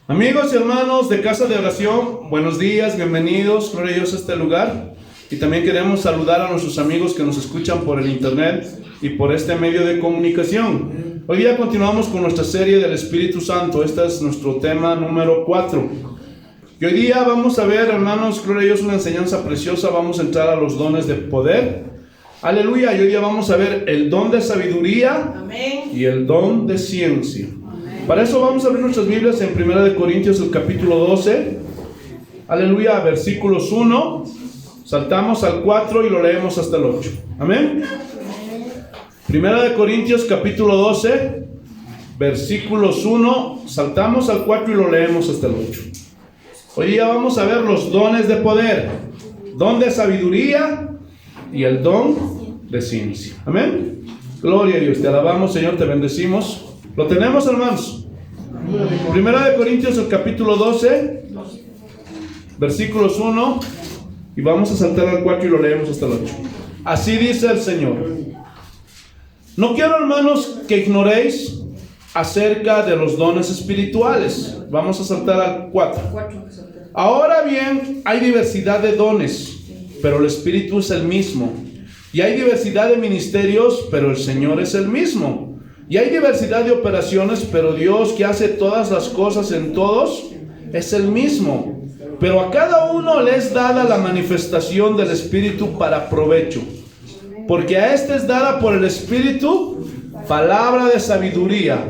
Amigos y hermanos de Casa de Oración, buenos días, bienvenidos, gloria a Dios a este lugar. Y también queremos saludar a nuestros amigos que nos escuchan por el internet y por este medio de comunicación. Hoy día continuamos con nuestra serie del Espíritu Santo. Este es nuestro tema número 4. Y hoy día vamos a ver, hermanos, gloria a Dios, una enseñanza preciosa. Vamos a entrar a los dones de poder. Aleluya. Y hoy día vamos a ver el don de sabiduría. Amén. Y el don de ciencia. Amén. Para eso vamos a abrir nuestras Biblias en 1 Corintios, el capítulo 12. Aleluya, versículos 1. Saltamos al 4 y lo leemos hasta el 8. Amén. 1 Corintios, capítulo 12, versículos 1. Saltamos al 4 y lo leemos hasta el 8. Hoy día vamos a ver los dones de poder, don de sabiduría y el don de ciencia. Amén. Gloria a Dios. Te alabamos, Señor, te bendecimos. ¿Lo tenemos, hermanos? 1 Corintios, el capítulo 12, versículos 1. Y vamos a saltar al 4 y lo leemos hasta el 8. Así dice el Señor: no quiero, hermanos, que ignoréis acerca de los dones espirituales. Vamos a saltar al 4. Ahora bien, hay diversidad de dones, pero el Espíritu es el mismo. Y hay diversidad de ministerios, pero el Señor es el mismo. Y hay diversidad de operaciones, pero Dios, que hace todas las cosas en todos, es el mismo. Pero a cada uno le es dada la manifestación del Espíritu para provecho. Porque a este es dada por el Espíritu palabra de sabiduría,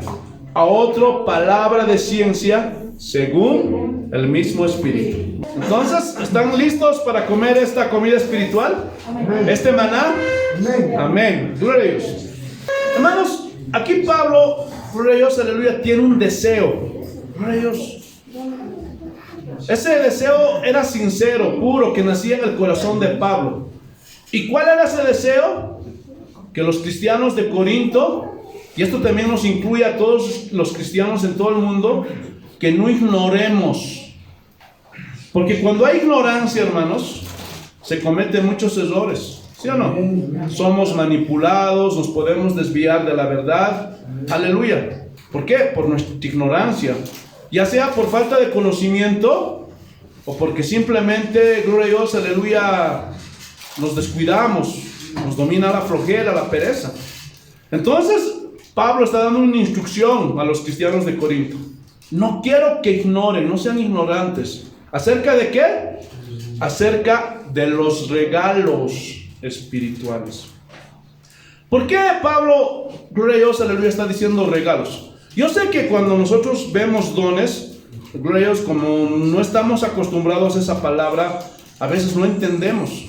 a otro palabra de ciencia, según el mismo Espíritu. Entonces, ¿están listos para comer esta comida espiritual? Amén. ¿Este maná? Amén. Amén. Gloria a Dios. Hermanos, aquí Pablo, gloria a Dios, aleluya, tiene un deseo. Gloria a Dios. Ese deseo era sincero, puro, que nacía en el corazón de Pablo. ¿Y cuál era ese deseo? Que los cristianos de Corinto, y esto también nos incluye a todos los cristianos en todo el mundo, que no ignoremos. Porque cuando hay ignorancia, hermanos, se cometen muchos errores, ¿sí o no? Somos manipulados, nos podemos desviar de la verdad. Aleluya. ¿Por qué? Por nuestra ignorancia. Ya sea por falta de conocimiento o porque simplemente, gloria a Dios, aleluya, nos descuidamos, nos domina la flojera, la pereza. Entonces, Pablo está dando una instrucción a los cristianos de Corinto. No quiero que ignoren, no sean ignorantes. ¿Acerca de qué? Acerca de los regalos espirituales. ¿Por qué Pablo, gloria a Dios, aleluya, está diciendo regalos? Yo sé que cuando nosotros vemos dones, gloria a Dios, como no estamos acostumbrados a esa palabra, a veces no entendemos.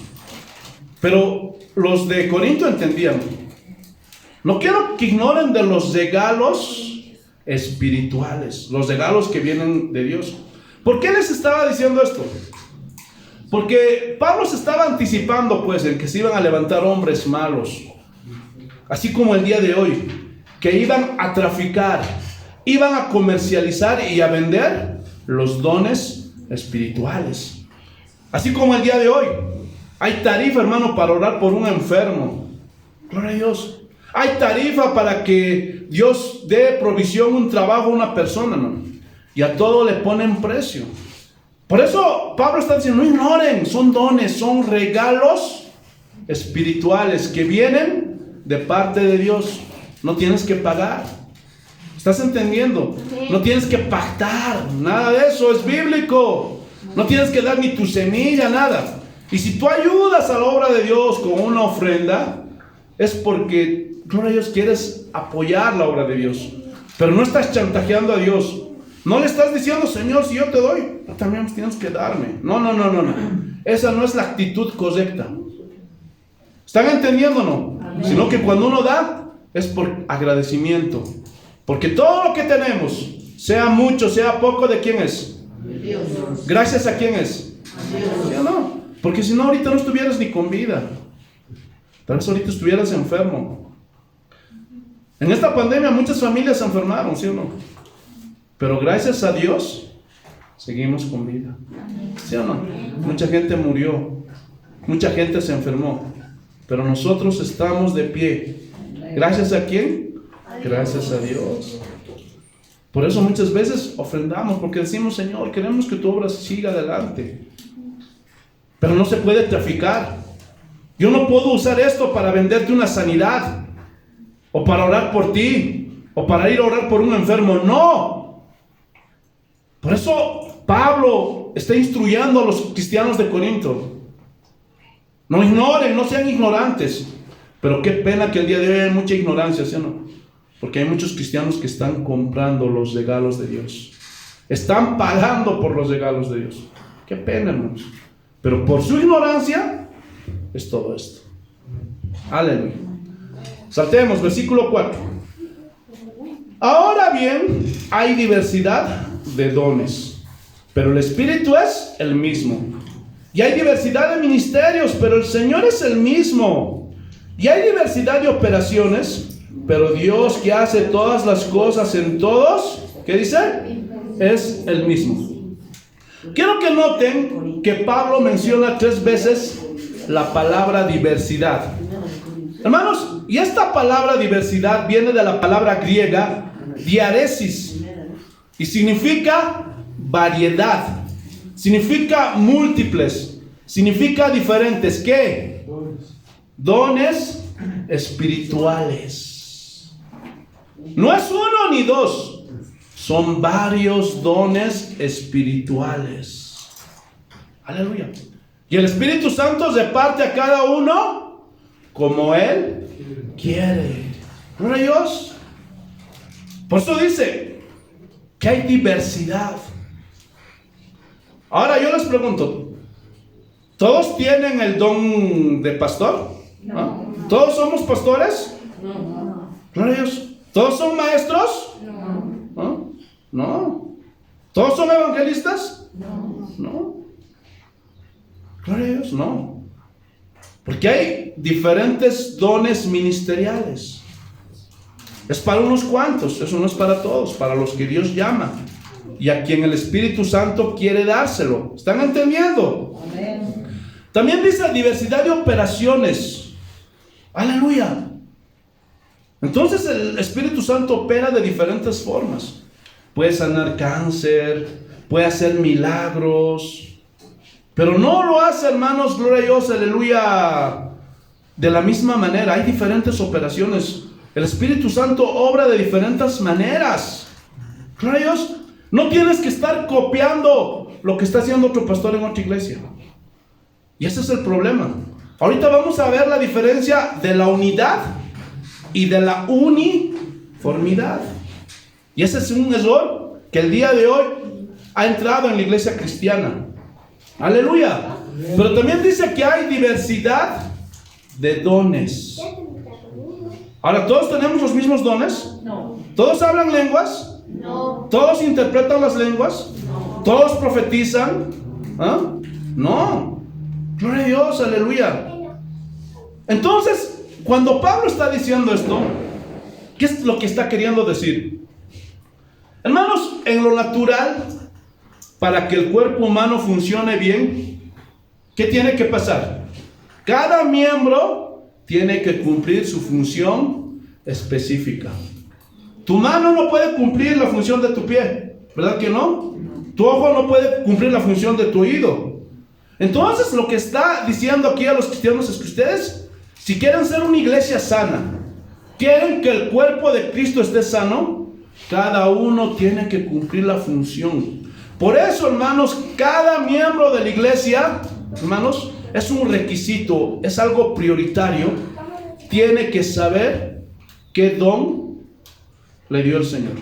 Pero los de Corinto entendían. No quiero que ignoren de los regalos espirituales, los regalos que vienen de Dios. ¿Por qué les estaba diciendo esto? Porque Pablo se estaba anticipando, pues, en que se iban a levantar hombres malos, así como el día de hoy, que iban a traficar, iban a comercializar y a vender los dones espirituales. Así como el día de hoy, hay tarifa, hermano, para orar por un enfermo. Gloria a Dios. Hay tarifa para que Dios dé provisión, un trabajo a una persona, hermano. Y a todo le ponen precio. Por eso Pablo está diciendo, no ignoren, son dones, son regalos espirituales que vienen de parte de Dios. No tienes que pagar. ¿Estás entendiendo? No tienes que pactar. Nada de eso es bíblico. No tienes que dar ni tu semilla, nada. Y si tú ayudas a la obra de Dios con una ofrenda, es porque, gloria a Dios, quieres apoyar la obra de Dios. Pero no estás chantajeando a Dios. No le estás diciendo, Señor, si yo te doy, tú también tienes que darme. No. Esa no es la actitud correcta. ¿Están entendiendo o no? Amén. Sino que cuando uno da, es por agradecimiento. Porque todo lo que tenemos, sea mucho, sea poco, ¿de quién es? De Dios. ¿Gracias a quién es? A Dios. ¿Sí o no? Porque si no, ahorita no estuvieras ni con vida. Tal vez ahorita estuvieras enfermo. En esta pandemia muchas familias se enfermaron, ¿sí o no? Pero gracias a Dios, seguimos con vida. ¿Sí o no? Mucha gente murió. Mucha gente se enfermó. Pero nosotros estamos de pie. ¿Gracias a quién? Gracias a Dios. Por eso muchas veces ofrendamos, porque decimos, Señor, queremos que tu obra siga adelante. Pero no se puede traficar. Yo no puedo usar esto para venderte una sanidad, o para orar por ti, o para ir a orar por un enfermo. No. Por eso Pablo está instruyendo a los cristianos de Corinto. No ignoren, no sean ignorantes. Pero qué pena que el día de hoy hay mucha ignorancia, ¿sí o no? Porque hay muchos cristianos que están comprando los regalos de Dios. Están pagando por los regalos de Dios. Qué pena, hermanos. Pero por su ignorancia es todo esto. Aleluya. Saltemos, versículo 4. Ahora bien, hay diversidad de dones, pero el Espíritu es el mismo. Y hay diversidad de ministerios, pero el Señor es el mismo. Y hay diversidad de operaciones, pero Dios que hace todas las cosas en todos, ¿qué dice? Es el mismo. Quiero que noten que Pablo menciona 3 veces la palabra diversidad. Hermanos, y esta palabra diversidad viene de la palabra griega diaresis y significa variedad, significa múltiples, significa diferentes. ¿Qué? Dones espirituales. No es uno ni dos, son varios dones espirituales. Aleluya. Y el Espíritu Santo reparte a cada uno como Él quiere. ¿Gloria a Dios? Por eso dice que hay diversidad. Ahora yo les pregunto, ¿todos tienen el don de pastor? ¿Ah? ¿Todos somos pastores? No. Gloria a Dios. ¿Todos son maestros? No. ¿Ah? No. ¿Todos son evangelistas? No. Gloria a Dios, no. Porque hay diferentes dones ministeriales. Es para unos cuantos, eso no es para todos, para los que Dios llama y a quien el Espíritu Santo quiere dárselo. ¿Están entendiendo? Amén. También dice diversidad de operaciones. Aleluya. Entonces el Espíritu Santo opera de diferentes formas. Puede sanar cáncer, puede hacer milagros, pero no lo hace, hermanos, gloria a Dios, aleluya, de la misma manera. Hay diferentes operaciones. El Espíritu Santo obra de diferentes maneras. Gloria a Dios. No tienes que estar copiando lo que está haciendo otro pastor en otra iglesia. Y ese es el problema. Ahorita vamos a ver la diferencia de la unidad y de la uniformidad. Y ese es un error que el día de hoy ha entrado en la iglesia cristiana. Aleluya. Pero también dice que hay diversidad de dones. Ahora, ¿todos tenemos los mismos dones? No. ¿Todos hablan lenguas? No. ¿Todos interpretan las lenguas? No. ¿Todos profetizan? ¿Ah? No. Gloria a Dios, aleluya. Entonces, cuando Pablo está diciendo esto, ¿qué es lo que está queriendo decir? Hermanos, en lo natural, para que el cuerpo humano funcione bien, ¿qué tiene que pasar? Cada miembro tiene que cumplir su función específica. Tu mano no puede cumplir la función de tu pie, ¿verdad que no? Tu ojo no puede cumplir la función de tu oído. Entonces, lo que está diciendo aquí a los cristianos es que ustedes, si quieren ser una iglesia sana, quieren que el cuerpo de Cristo esté sano, cada uno tiene que cumplir la función. Por eso, hermanos, cada miembro de la iglesia, hermanos, es un requisito, es algo prioritario. Tiene que saber qué don le dio el Señor.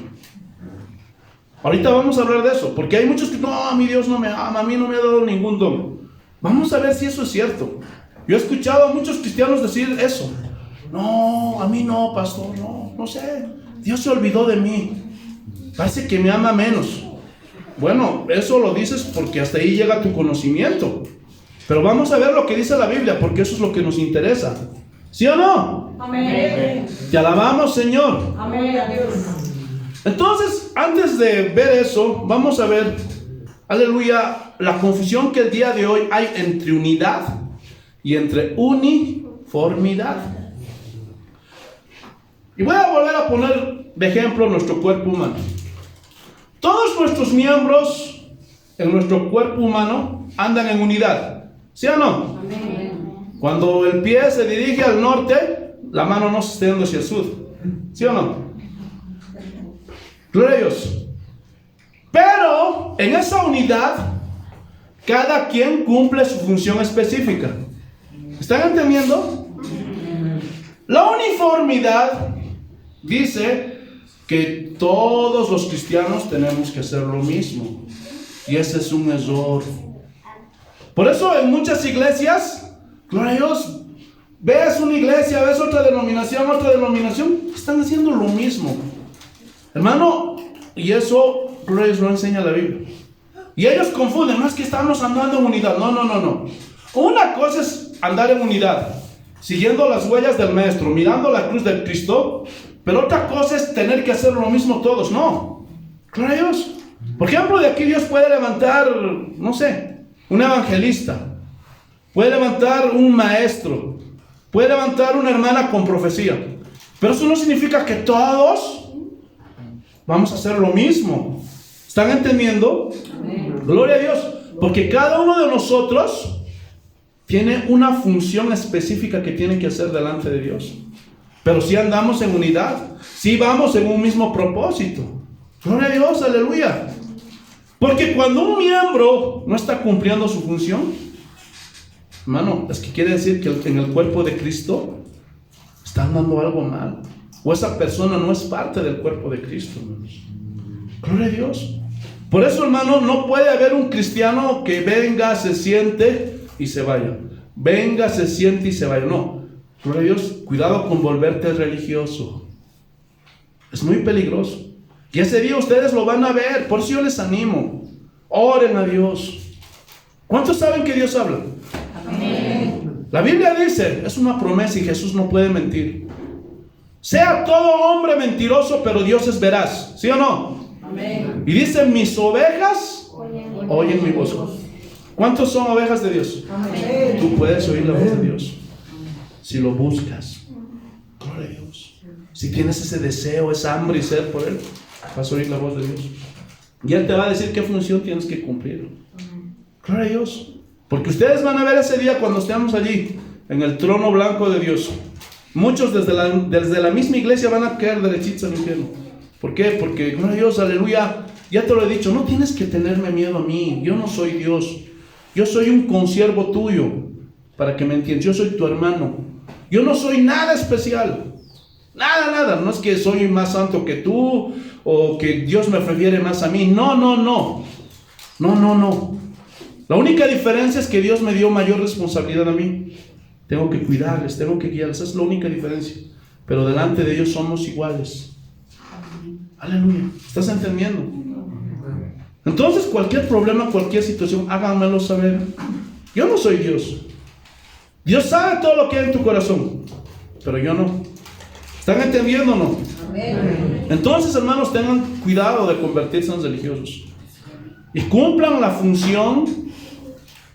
Ahorita vamos a hablar de eso, porque hay muchos que no, a mí Dios no me ama, a mí no me ha dado ningún don. Vamos a ver si eso es cierto. Yo he escuchado a muchos cristianos decir eso. No, a mí no, pastor, no sé. Dios se olvidó de mí. Parece que me ama menos. Bueno, eso lo dices porque hasta ahí llega tu conocimiento. Pero vamos a ver lo que dice la Biblia, porque eso es lo que nos interesa. ¿Sí o no? Amén. Te alabamos, Señor. Amén. Adiós. Entonces, antes de ver eso, vamos a ver, aleluya, la confusión que el día de hoy hay entre unidad y entre uniformidad. Y voy a volver a poner de ejemplo nuestro cuerpo humano. todos nuestros miembros en nuestro cuerpo humano andan en unidad. ¿Sí o no? Amén. Cuando el pie se dirige al norte, la mano no se está yendo hacia el sur. ¿Sí o no? Gloria a Dios. Pero en esa unidad, cada quien cumple su función específica. ¿Están entendiendo? La uniformidad dice que todos los cristianos tenemos que hacer lo mismo. Y ese es un error. Por eso en muchas iglesias, gloria a Dios, ves una iglesia, ves otra denominación, están haciendo lo mismo. Hermano, y eso, gloria a Dios, lo enseña la Biblia. Y ellos confunden, no es que estamos andando en unidad. No. Una cosa es andar en unidad, siguiendo las huellas del Maestro, mirando la cruz de Cristo. Pero otra cosa es tener que hacer lo mismo todos. No, gloria a Dios. Por ejemplo, de aquí Dios puede levantar, no sé, un evangelista, puede levantar un maestro, puede levantar una hermana con profecía. Pero eso no significa que todos vamos a hacer lo mismo. ¿Están entendiendo? Amén. Gloria a Dios. Porque cada uno de nosotros tiene una función específica que tiene que hacer delante de Dios. Pero si andamos en unidad, si vamos en un mismo propósito. Gloria a Dios, aleluya. Porque cuando un miembro no está cumpliendo su función, hermano, es que quiere decir que en el cuerpo de Cristo está andando algo mal. O esa persona no es parte del cuerpo de Cristo, hermanos. Gloria a Dios. Por eso, hermano, no puede haber un cristiano que venga, se siente y se vaya. Venga, se siente y se vaya. No. Gloria a Dios, cuidado con volverte religioso. Es muy peligroso. Y ese día ustedes lo van a ver. Por eso yo les animo. Oren a Dios. ¿Cuántos saben que Dios habla? Amén. La Biblia dice, es una promesa y Jesús no puede mentir. Sea todo hombre mentiroso, pero Dios es veraz. ¿Sí o no? Amén. Y dice, mis ovejas oyen mi voz. ¿Cuántos son ovejas de Dios? Amén. Tú puedes oír la voz de Dios si lo buscas. Gloria a Dios. Si tienes ese deseo, esa hambre y sed por Él, vas a oír la voz de Dios. Y Él te va a decir qué función tienes que cumplir. Gloria a Dios. Porque ustedes van a ver ese día cuando estemos allí, en el trono blanco de Dios. Muchos desde la misma iglesia van a caer derechitos al infierno. ¿Por qué? Porque, gloria a Dios, aleluya, ya te lo he dicho, no tienes que tenerme miedo a mí. Yo no soy Dios. Yo soy un consiervo tuyo, para que me entiendas. Yo soy tu hermano. Yo no soy nada especial. Nada. No es que soy más santo que tú, o que Dios me prefiere más a mí. No. La única diferencia es que Dios me dio mayor responsabilidad a mí. Tengo que cuidarles, tengo que guiarles. Esa es la única diferencia. Pero delante de Dios somos iguales. Aleluya. ¿Estás entendiendo? Entonces cualquier problema, cualquier situación, háganmelo saber. Yo no soy Dios. Dios sabe todo lo que hay en tu corazón, pero yo no. ¿Están entendiendo o no? Amén. Entonces, hermanos, tengan cuidado de convertirse en religiosos y cumplan la función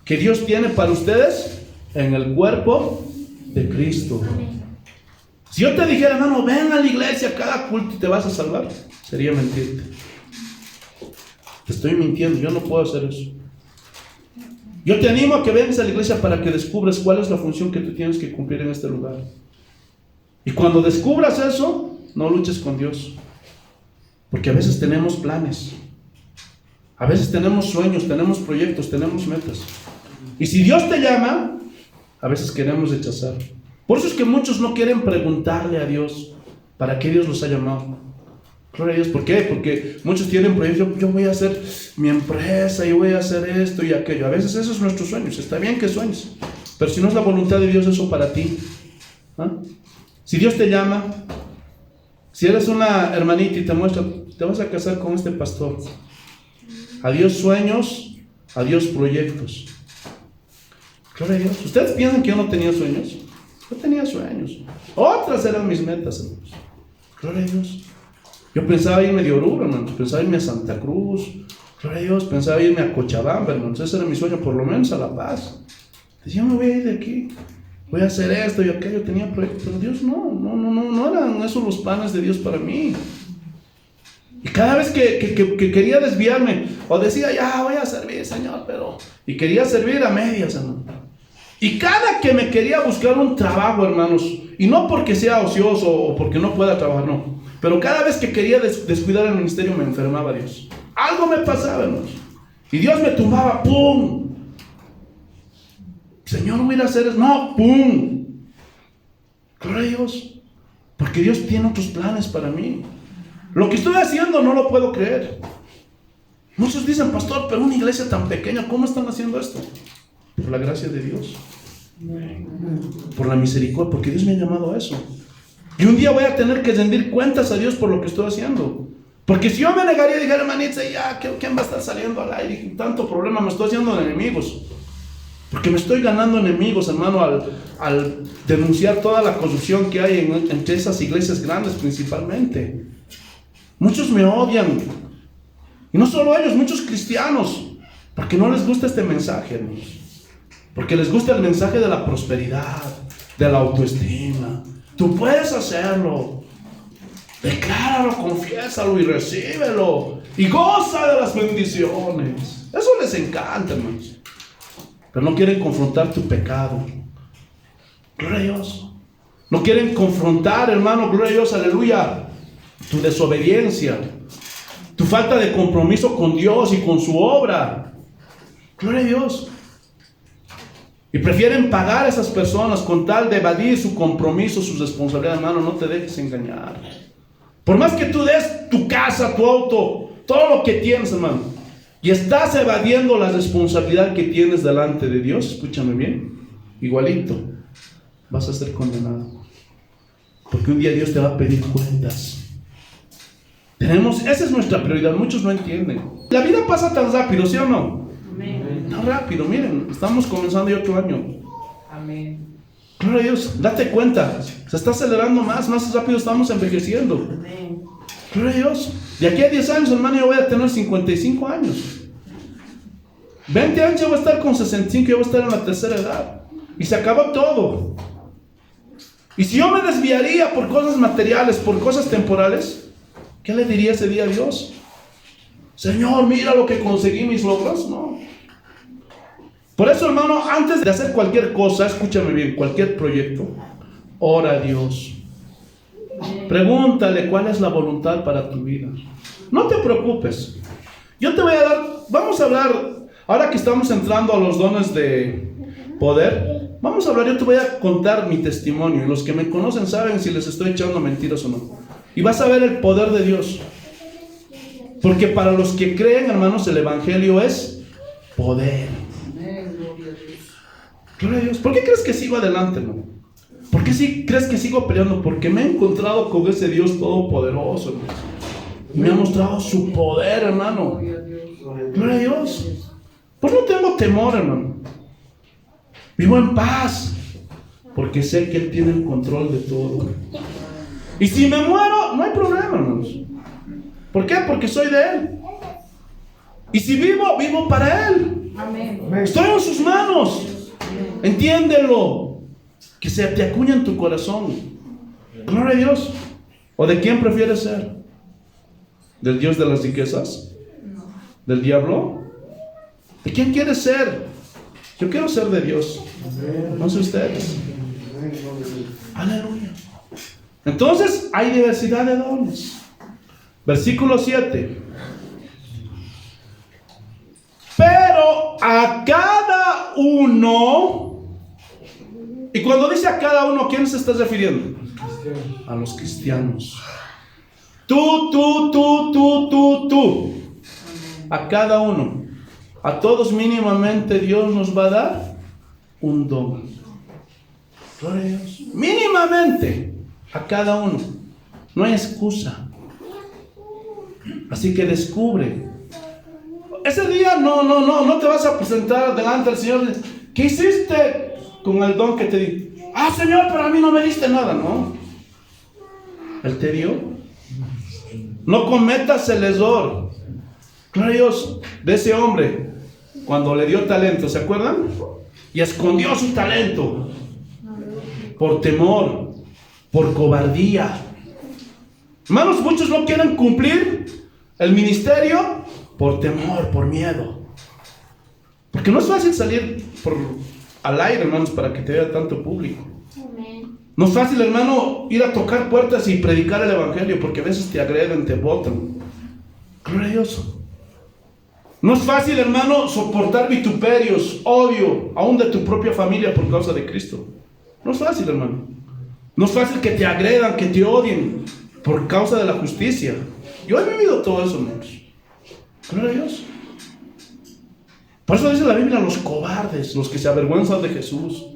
que Dios tiene para ustedes en el cuerpo de Cristo. Si yo te dijera, hermano, ven a la iglesia cada culto y te vas a salvar, sería mentirte. Te estoy mintiendo, yo no puedo hacer eso. Yo te animo a que vengas a la iglesia para que descubras cuál es la función que tú tienes que cumplir en este lugar. Y cuando descubras eso, no luches con Dios. Porque a veces tenemos planes. A veces tenemos sueños, tenemos proyectos, tenemos metas. Y si Dios te llama, a veces queremos rechazar. Por eso es que muchos no quieren preguntarle a Dios para qué Dios los ha llamado. Gloria a Dios. ¿Por qué? Porque muchos tienen proyectos. Yo voy a hacer mi empresa y voy a hacer esto y aquello. A veces esos son nuestros sueños. Está bien que sueñes, pero si no es la voluntad de Dios eso para ti. ¿Ah? Si Dios te llama, si eres una hermanita y te muestra, te vas a casar con este pastor. Adiós sueños, adiós proyectos. Gloria a Dios. ¿Ustedes piensan que yo no tenía sueños? Yo tenía sueños. Otras eran mis metas, hermanos. Gloria a Dios. Yo pensaba irme de Oruro, hermanos. Pensaba irme a Santa Cruz. Gloria a Dios. Pensaba irme a Cochabamba, hermanos. Ese era mi sueño, por lo menos a La Paz. Decía, me voy a ir de aquí. Voy a hacer esto y aquello. Tenía proyectos. Pero Dios no eran esos los planes de Dios para mí. Y cada vez que quería desviarme, o decía, ya voy a servir, Señor, y quería servir a medias, hermano. Y cada que me quería buscar un trabajo, hermanos, y no porque sea ocioso o porque no pueda trabajar, no, pero cada vez que quería descuidar el ministerio me enfermaba Dios. Algo me pasaba, hermanos. Y Dios me tumbaba, ¡pum! Señor, voy a hacer eso. No, ¡pum! Gloria a Dios. Porque Dios tiene otros planes para mí. Lo que estoy haciendo no lo puedo creer. Muchos dicen, pastor, pero una iglesia tan pequeña, ¿cómo están haciendo esto? Por la gracia de Dios. Por la misericordia, porque Dios me ha llamado a eso. Y un día voy a tener que rendir cuentas a Dios por lo que estoy haciendo. Porque si yo me negaría y dijera, hermanita, ya, ¿quién va a estar saliendo al aire? Tanto problema, me estoy haciendo enemigos. Porque me estoy ganando enemigos, hermano, al denunciar toda la corrupción que hay entre esas iglesias grandes principalmente. Muchos me odian. Y no solo ellos, muchos cristianos. Porque no les gusta este mensaje, hermanos. Porque les gusta el mensaje de la prosperidad, de la autoestima. Tú puedes hacerlo. Decláralo, confiésalo y recíbelo. Y goza de las bendiciones. Eso les encanta, hermanos. Pero no quieren confrontar tu pecado. Gloria a Dios. No quieren confrontar, hermano, gloria a Dios, aleluya, tu desobediencia, tu falta de compromiso con Dios y con su obra. Gloria a Dios. Y prefieren pagar a esas personas con tal de evadir su compromiso, su responsabilidad. Hermano, no te dejes engañar. Por más que tú des tu casa, tu auto, todo lo que tienes, hermano, y estás evadiendo la responsabilidad que tienes delante de Dios, escúchame bien, igualito vas a ser condenado. Porque un día Dios te va a pedir cuentas. Esa es nuestra prioridad. Muchos no entienden. La vida pasa tan rápido, ¿sí o no? Amén. Tan rápido, miren, estamos comenzando ya otro año. Amén. Gloria a Dios, date cuenta, se está acelerando más rápido estamos envejeciendo. Amén. Gloria a Dios. De aquí a 10 años, hermano, yo voy a tener 55 años. 20 años yo voy a estar con 65, yo voy a estar en la tercera edad. Y se acabó todo. Y si yo me desviaría por cosas materiales, por cosas temporales, ¿qué le diría ese día a Dios? Señor, mira lo que conseguí, mis logros. No. Por eso, hermano, antes de hacer cualquier cosa, escúchame bien, cualquier proyecto, ora a Dios. Pregúntale cuál es la voluntad para tu vida. No te preocupes. Yo te voy a dar, vamos a hablar, ahora que estamos entrando a los dones de poder, vamos a hablar, yo te voy a contar mi testimonio. Y los que me conocen saben si les estoy echando mentiras o no. Y vas a ver el poder de Dios. Porque para los que creen, hermanos, el evangelio es poder. Gloria a Dios. ¿Por qué crees que sigo adelante, hermano? ¿Por qué crees que sigo peleando? Porque me he encontrado con ese Dios todopoderoso, hermano. Y me ha mostrado su poder, hermano. Gloria a Dios. Pues no tengo temor, hermano. Vivo en paz. Porque sé que Él tiene el control de todo. Y si me muero, no hay problema, hermanos. ¿Por qué? Porque soy de Él. Y si vivo, vivo para Él. Amén. Estoy en sus manos. Entiéndelo. Que se te acuña en tu corazón. Gloria a Dios. ¿O de quién prefieres ser? ¿Del Dios de las riquezas? ¿Del diablo? ¿De quién quieres ser? Yo quiero ser de Dios. No sé ustedes. Aleluya. Entonces hay diversidad de dones. Versículo 7. Pero a cada uno. Y cuando dice a cada uno, ¿a quién se está refiriendo? A los cristianos. Tú. A cada uno. A todos mínimamente Dios nos va a dar un don. Gloria a Dios. Mínimamente. A cada uno. No hay excusa. Así que descubre. Ese día no te vas a presentar delante del Señor. ¿Qué hiciste con el don que te di? Ah, Señor, pero a mí no me diste nada. No. Él te dio. No cometas el error. Gloria a Dios, de ese hombre cuando le dio talento, ¿se acuerdan? Y escondió su talento por temor, por cobardía. Hermanos, muchos no quieren cumplir El ministerio, por temor, por miedo. Porque no es fácil salir al aire, hermanos, para que te vea tanto público. No es fácil, hermano, ir a tocar puertas y predicar el evangelio, porque a veces te agreden, te botan. Gloria a Dios. No es fácil, hermano, soportar vituperios, odio, aún de tu propia familia por causa de Cristo. No es fácil, hermano. No es fácil que te agredan, que te odien por causa de la justicia. Yo he vivido todo eso, hermanos. Gloria a Dios. Por eso dice la Biblia, los cobardes, los que se avergüenzan de Jesús,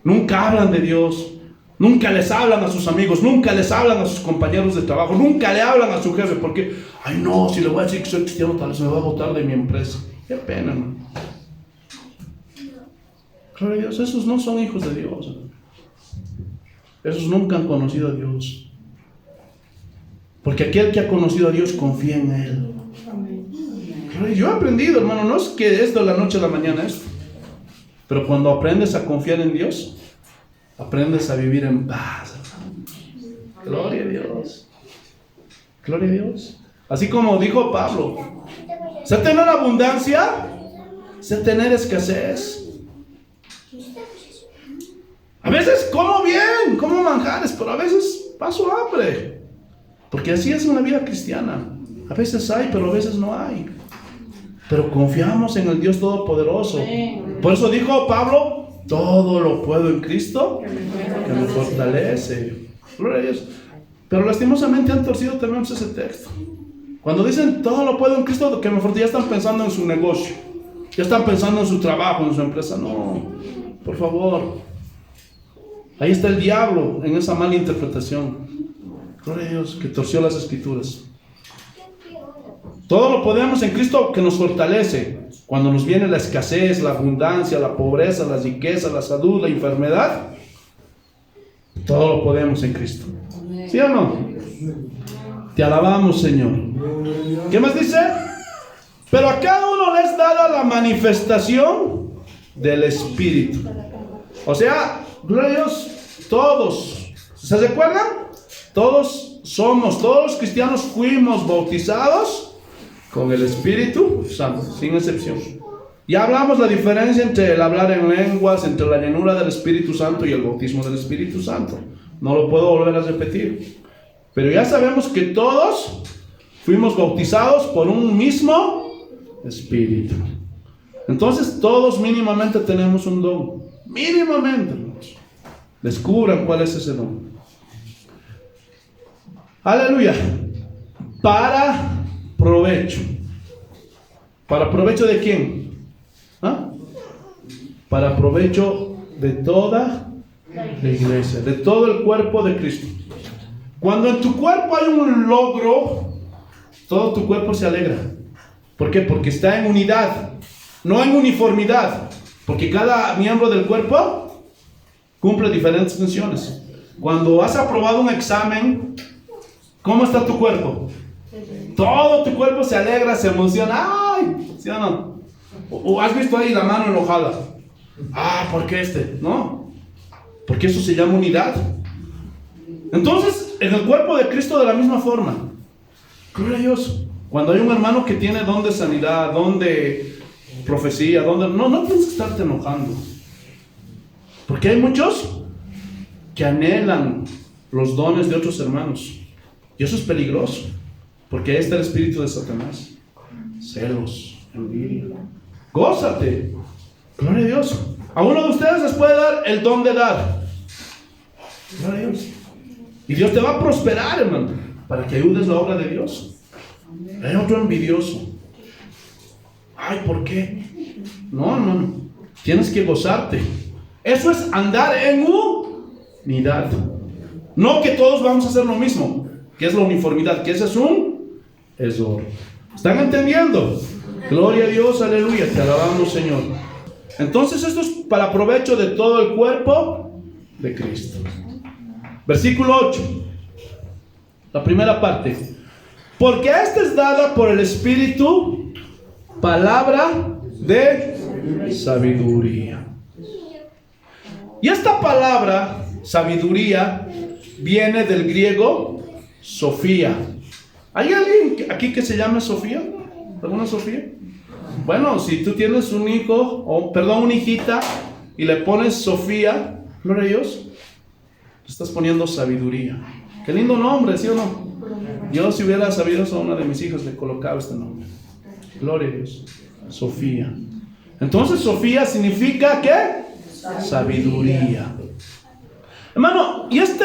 nunca hablan de Dios, nunca les hablan a sus amigos, nunca les hablan a sus compañeros de trabajo, nunca le hablan a su jefe, porque, ay no, si le voy a decir que soy cristiano, tal vez me va a botar de mi empresa. Qué pena, hermano. Gloria a Dios, esos no son hijos de Dios, hermano. Esos nunca han conocido a Dios. Porque aquel que ha conocido a Dios confía en Él. Yo he aprendido, hermano, no es que es de la noche a la mañana esto, pero cuando aprendes a confiar en Dios, aprendes a vivir en paz, hermano. Gloria a Dios. Gloria a Dios. Así como dijo Pablo, sé tener abundancia, sé tener escasez. A veces como bien, como manjares, pero a veces paso hambre. Porque así es una vida cristiana. A veces hay, pero a veces no hay. Pero confiamos en el Dios Todopoderoso. Por eso dijo Pablo, todo lo puedo en Cristo que me fortalece. Gloria a Dios. Pero lastimosamente han torcido también ese texto. Cuando dicen todo lo puedo en Cristo que me fortalece, ya están pensando en su negocio, ya están pensando en su trabajo, en su empresa. No, por favor. Ahí está el diablo en esa mala interpretación. Gloria a Dios, que torció las escrituras. Todo lo podemos en Cristo que nos fortalece. Cuando nos viene la escasez, la abundancia, la pobreza, la riqueza, la salud, la enfermedad, todo lo podemos en Cristo. ¿Sí o no? Te alabamos, Señor. ¿Qué más dice? Pero a cada uno les es dada la manifestación del Espíritu. O sea, gloria a Dios, todos, ¿se recuerdan? Todos los cristianos fuimos bautizados con el Espíritu Santo, sin excepción. Ya hablamos la diferencia entre el hablar en lenguas, entre la llenura del Espíritu Santo y el bautismo del Espíritu Santo. No lo puedo volver a repetir. Pero ya sabemos que todos fuimos bautizados por un mismo Espíritu. Entonces todos mínimamente tenemos un don. Mínimamente, hermanos. Descubran cuál es ese don. Aleluya. Para provecho. ¿Para provecho de quién? ¿Ah? Para provecho de toda la iglesia, de todo el cuerpo de Cristo. Cuando en tu cuerpo hay un logro, todo tu cuerpo se alegra. ¿Por qué? Porque está en unidad, no en uniformidad. Porque cada miembro del cuerpo cumple diferentes funciones. Cuando has aprobado un examen, ¿cómo está tu cuerpo? Todo tu cuerpo se alegra, se emociona. ¡Ay! ¿Sí o no? O has visto ahí la mano enojada. Ah, ¿por qué este? No. Porque eso se llama unidad. Entonces, en el cuerpo de Cristo de la misma forma. Gloria a Dios. Cuando hay un hermano que tiene don de sanidad, don de profecía, no tienes que estarte enojando. Porque hay muchos que anhelan los dones de otros hermanos. Y eso es peligroso. Porque ahí está el espíritu de Satanás. Celos, envidia. Gózate. Gloria a Dios. A uno de ustedes les puede dar el don de dar. Gloria a Dios. Y Dios te va a prosperar, hermano, para que ayudes la obra de Dios. Hay otro envidioso. Ay, ¿por qué? No. Tienes que gozarte. Eso es andar en unidad. No que todos vamos a hacer lo mismo, que es la uniformidad, que ese es un error. ¿Están entendiendo? Gloria a Dios, aleluya, te alabamos, Señor. Entonces esto es para provecho de todo el cuerpo de Cristo. Versículo 8. La primera parte. Porque esta es dada por el Espíritu palabra de sabiduría. Y esta palabra, sabiduría, viene del griego Sofía. ¿Hay alguien aquí que se llame Sofía? ¿Alguna Sofía? Bueno, si tú tienes un hijo, una hijita, y le pones Sofía, gloria a Dios, le estás poniendo sabiduría. Qué lindo nombre, ¿sí o no? Yo, si hubiera sabido eso a una de mis hijas, le colocaba este nombre. Gloria a Dios. Sofía. Entonces, Sofía significa ¿qué? Sabiduría. Hermano, y este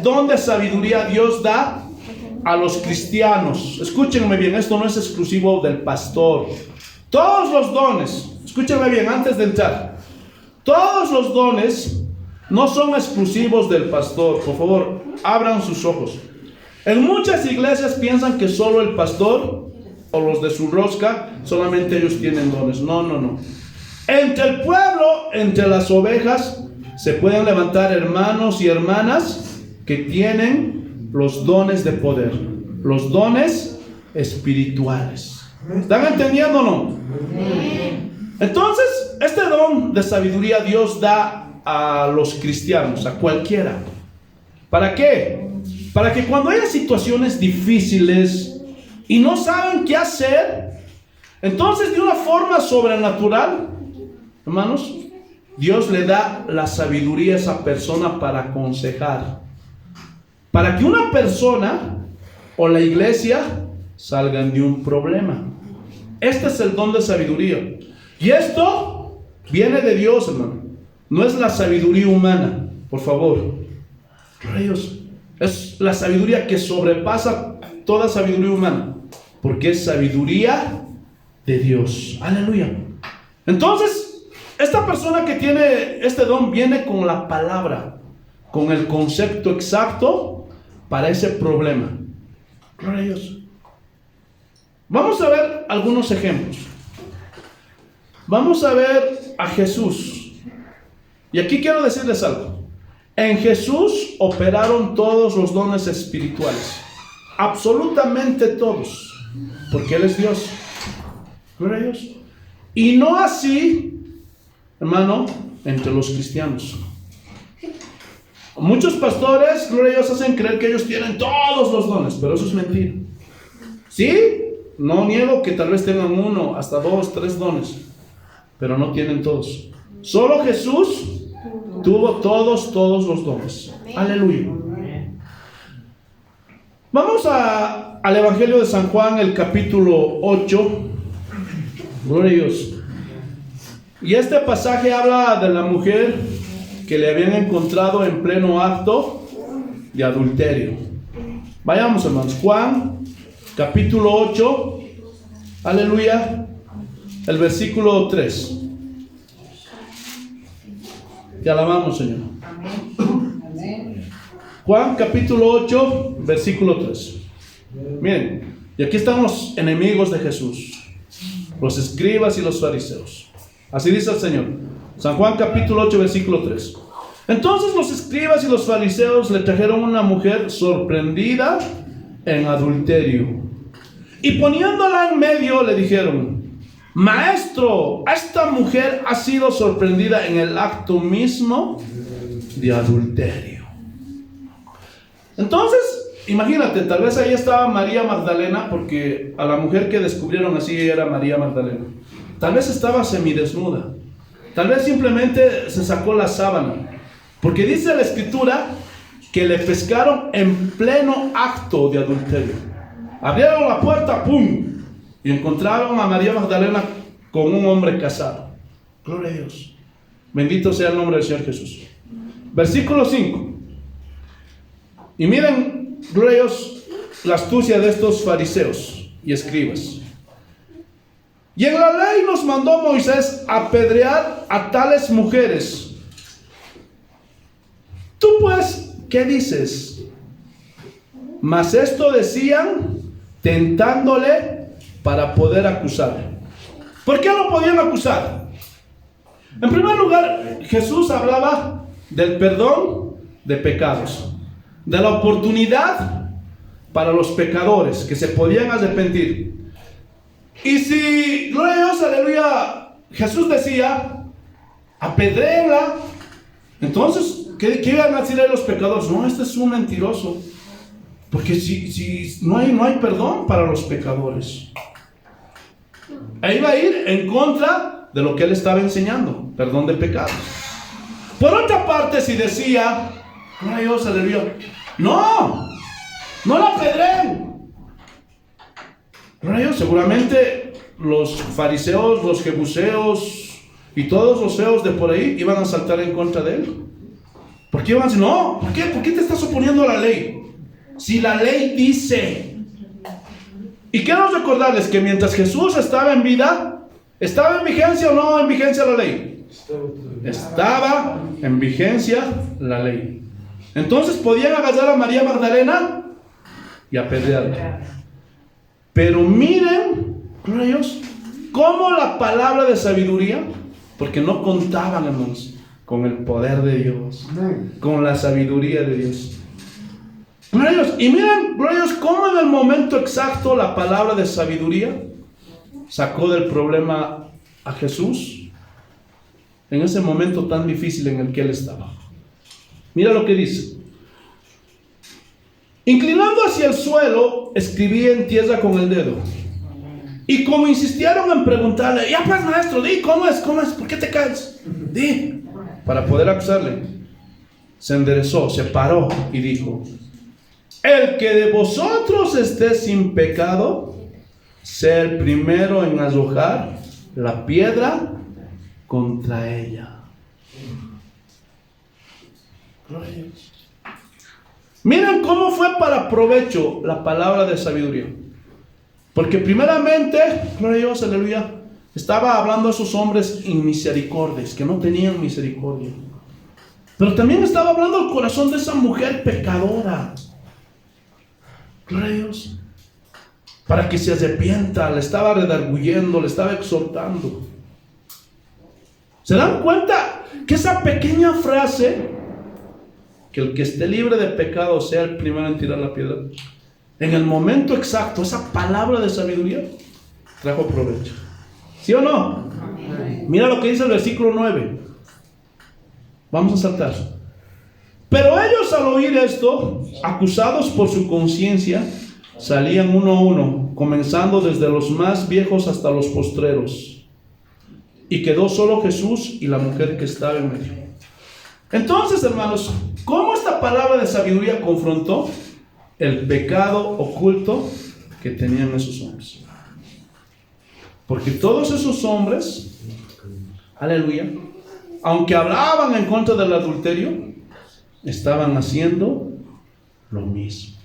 don de sabiduría Dios da a los cristianos. Escúchenme bien, esto no es exclusivo del pastor. Todos los dones, escúchenme bien antes de entrar, todos los dones no son exclusivos del pastor. Por favor, abran sus ojos. En muchas iglesias piensan que solo el pastor o los de su rosca, solamente ellos tienen dones. No. Entre el pueblo, entre las ovejas, se pueden levantar hermanos y hermanas que tienen los dones de poder, los dones espirituales. ¿Están entendiendo o no? Entonces, este don de sabiduría Dios da a los cristianos, a cualquiera. ¿Para qué? Para que cuando haya situaciones difíciles y no saben qué hacer, entonces de una forma sobrenatural, hermanos, Dios le da la sabiduría a esa persona para aconsejar, para que una persona o la iglesia salgan de un problema. Este es el don de sabiduría, y esto viene de Dios, hermano. No es la sabiduría humana, por favor. Dios, es la sabiduría que sobrepasa toda sabiduría humana, porque es sabiduría de Dios. Aleluya. Entonces, esta persona que tiene este don viene con la palabra, con el concepto exacto para ese problema. Gloria a Dios. Vamos a ver algunos ejemplos. Vamos a ver a Jesús. Y aquí quiero decirles algo. En Jesús operaron todos los dones espirituales. Absolutamente todos. Porque Él es Dios. Gloria a Dios. Y no así, hermano, entre los cristianos. Muchos pastores, gloria a Dios, hacen creer que ellos tienen todos los dones, pero eso es mentira. ¿Sí? No niego que tal vez tengan 1, hasta 2, 3 dones, pero no tienen todos. Solo Jesús tuvo todos los dones. Aleluya. Vamos al Evangelio de San Juan, el capítulo 8. Gloria a Dios. Y este pasaje habla de la mujer que le habían encontrado en pleno acto de adulterio. Vayamos, hermanos. Juan, capítulo 8. Aleluya. El versículo 3. Te alabamos, Señor. Juan, capítulo 8, versículo 3. Miren, y aquí están los enemigos de Jesús, los escribas y los fariseos. Así dice el Señor. San Juan capítulo 8 versículo 3. Entonces los escribas y los fariseos le trajeron una mujer sorprendida en adulterio, y poniéndola en medio le dijeron: Maestro, esta mujer ha sido sorprendida en el acto mismo de adulterio. Entonces, imagínate, tal vez ahí estaba María Magdalena, porque a la mujer que descubrieron así era María Magdalena. Tal vez estaba semidesnuda, tal vez simplemente se sacó la sábana, porque dice la escritura que le pescaron en pleno acto de adulterio. Abrieron la puerta, ¡pum!, y encontraron a María Magdalena con un hombre casado. Gloria a Dios. Bendito sea el nombre del Señor Jesús. Versículo 5. Y miren, gloria a Dios, la astucia de estos fariseos y escribas. Y en la ley nos mandó Moisés apedrear a tales mujeres. Tú pues, ¿qué dices? Mas esto decían, tentándole para poder acusar. ¿Por qué no podían acusar? En primer lugar, Jesús hablaba del perdón de pecados, de la oportunidad para los pecadores que se podían arrepentir. Y si, gloria a Dios, aleluya, Jesús decía, apedréenla, entonces, ¿qué iban a decir ahí los pecadores? No, este es un mentiroso. Porque si no hay perdón para los pecadores. Ahí va a ir en contra de lo que él estaba enseñando, perdón de pecados. Por otra parte, si decía, gloria a Dios, aleluya, no la apedreen. Gloria a Dios, seguramente los fariseos, los jebuseos y todos los feos de por ahí iban a saltar en contra de él. ¿Por qué iban a decir, no? ¿Por qué te estás oponiendo a la ley? Si la ley dice. Y quiero recordarles que mientras Jesús estaba en vida, ¿estaba en vigencia o no en vigencia la ley? Estaba en vigencia la ley. Entonces podían agarrar a María Magdalena y apedrearla. Pero miren, gloria a Dios, cómo la palabra de sabiduría, porque no contaban, hermanos, con el poder de Dios, con la sabiduría de Dios. Gloria a Dios. Y miren, gloria a Dios, cómo en el momento exacto la palabra de sabiduría sacó del problema a Jesús en ese momento tan difícil en el que él estaba. Mira lo que dice. Inclinando hacia el suelo, escribía en tierra con el dedo. Y como insistieron en preguntarle, ya pues maestro, di, ¿cómo es? ¿Por qué te caes? Di, para poder acusarle. Se enderezó, se paró y dijo, el que de vosotros esté sin pecado, sea el primero en arrojar la piedra contra ella. Gloria a Dios. Miren cómo fue para provecho la palabra de sabiduría. Porque primeramente, gloria a Dios, aleluya, estaba hablando a esos hombres inmisericordios, que no tenían misericordia. Pero también estaba hablando al corazón de esa mujer pecadora. Gloria a Dios. Para que se arrepienta, le estaba redarguyendo, le estaba exhortando. ¿Se dan cuenta que esa pequeña frase, que el que esté libre de pecado sea el primero en tirar la piedra, en el momento exacto, esa palabra de sabiduría trajo provecho? ¿Sí o no? Mira lo que dice el versículo 9. Vamos a saltar. Pero ellos al oír esto, acusados por su conciencia, salían uno a uno, comenzando desde los más viejos hasta los postreros. Y quedó solo Jesús y la mujer que estaba en medio. Entonces, hermanos, ¿cómo esta palabra de sabiduría confrontó el pecado oculto que tenían esos hombres? Porque todos esos hombres, aleluya, aunque hablaban en contra del adulterio, estaban haciendo lo mismo.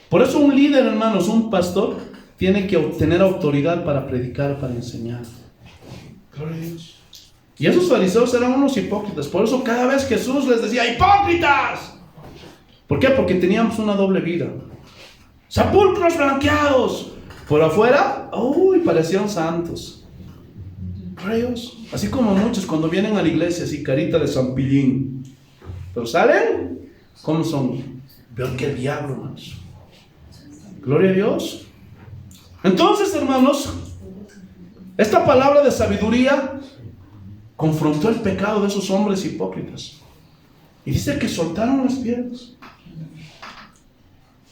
Por eso un líder, hermanos, un pastor, tiene que tener autoridad para predicar, para enseñar. Gloria a Dios. Y esos fariseos eran unos hipócritas. Por eso cada vez Jesús les decía, ¡hipócritas! ¿Por qué? Porque teníamos una doble vida. Sepulcros blanqueados. Por afuera, uy, parecían santos. Gloria a Dios. Así como muchos cuando vienen a la iglesia, así carita de San Pillín. Pero salen, ¿cómo son? Peor que el diablo, hermanos. Gloria a Dios. Entonces, hermanos, esta palabra de sabiduría confrontó el pecado de esos hombres hipócritas. Y dice que soltaron las piedras.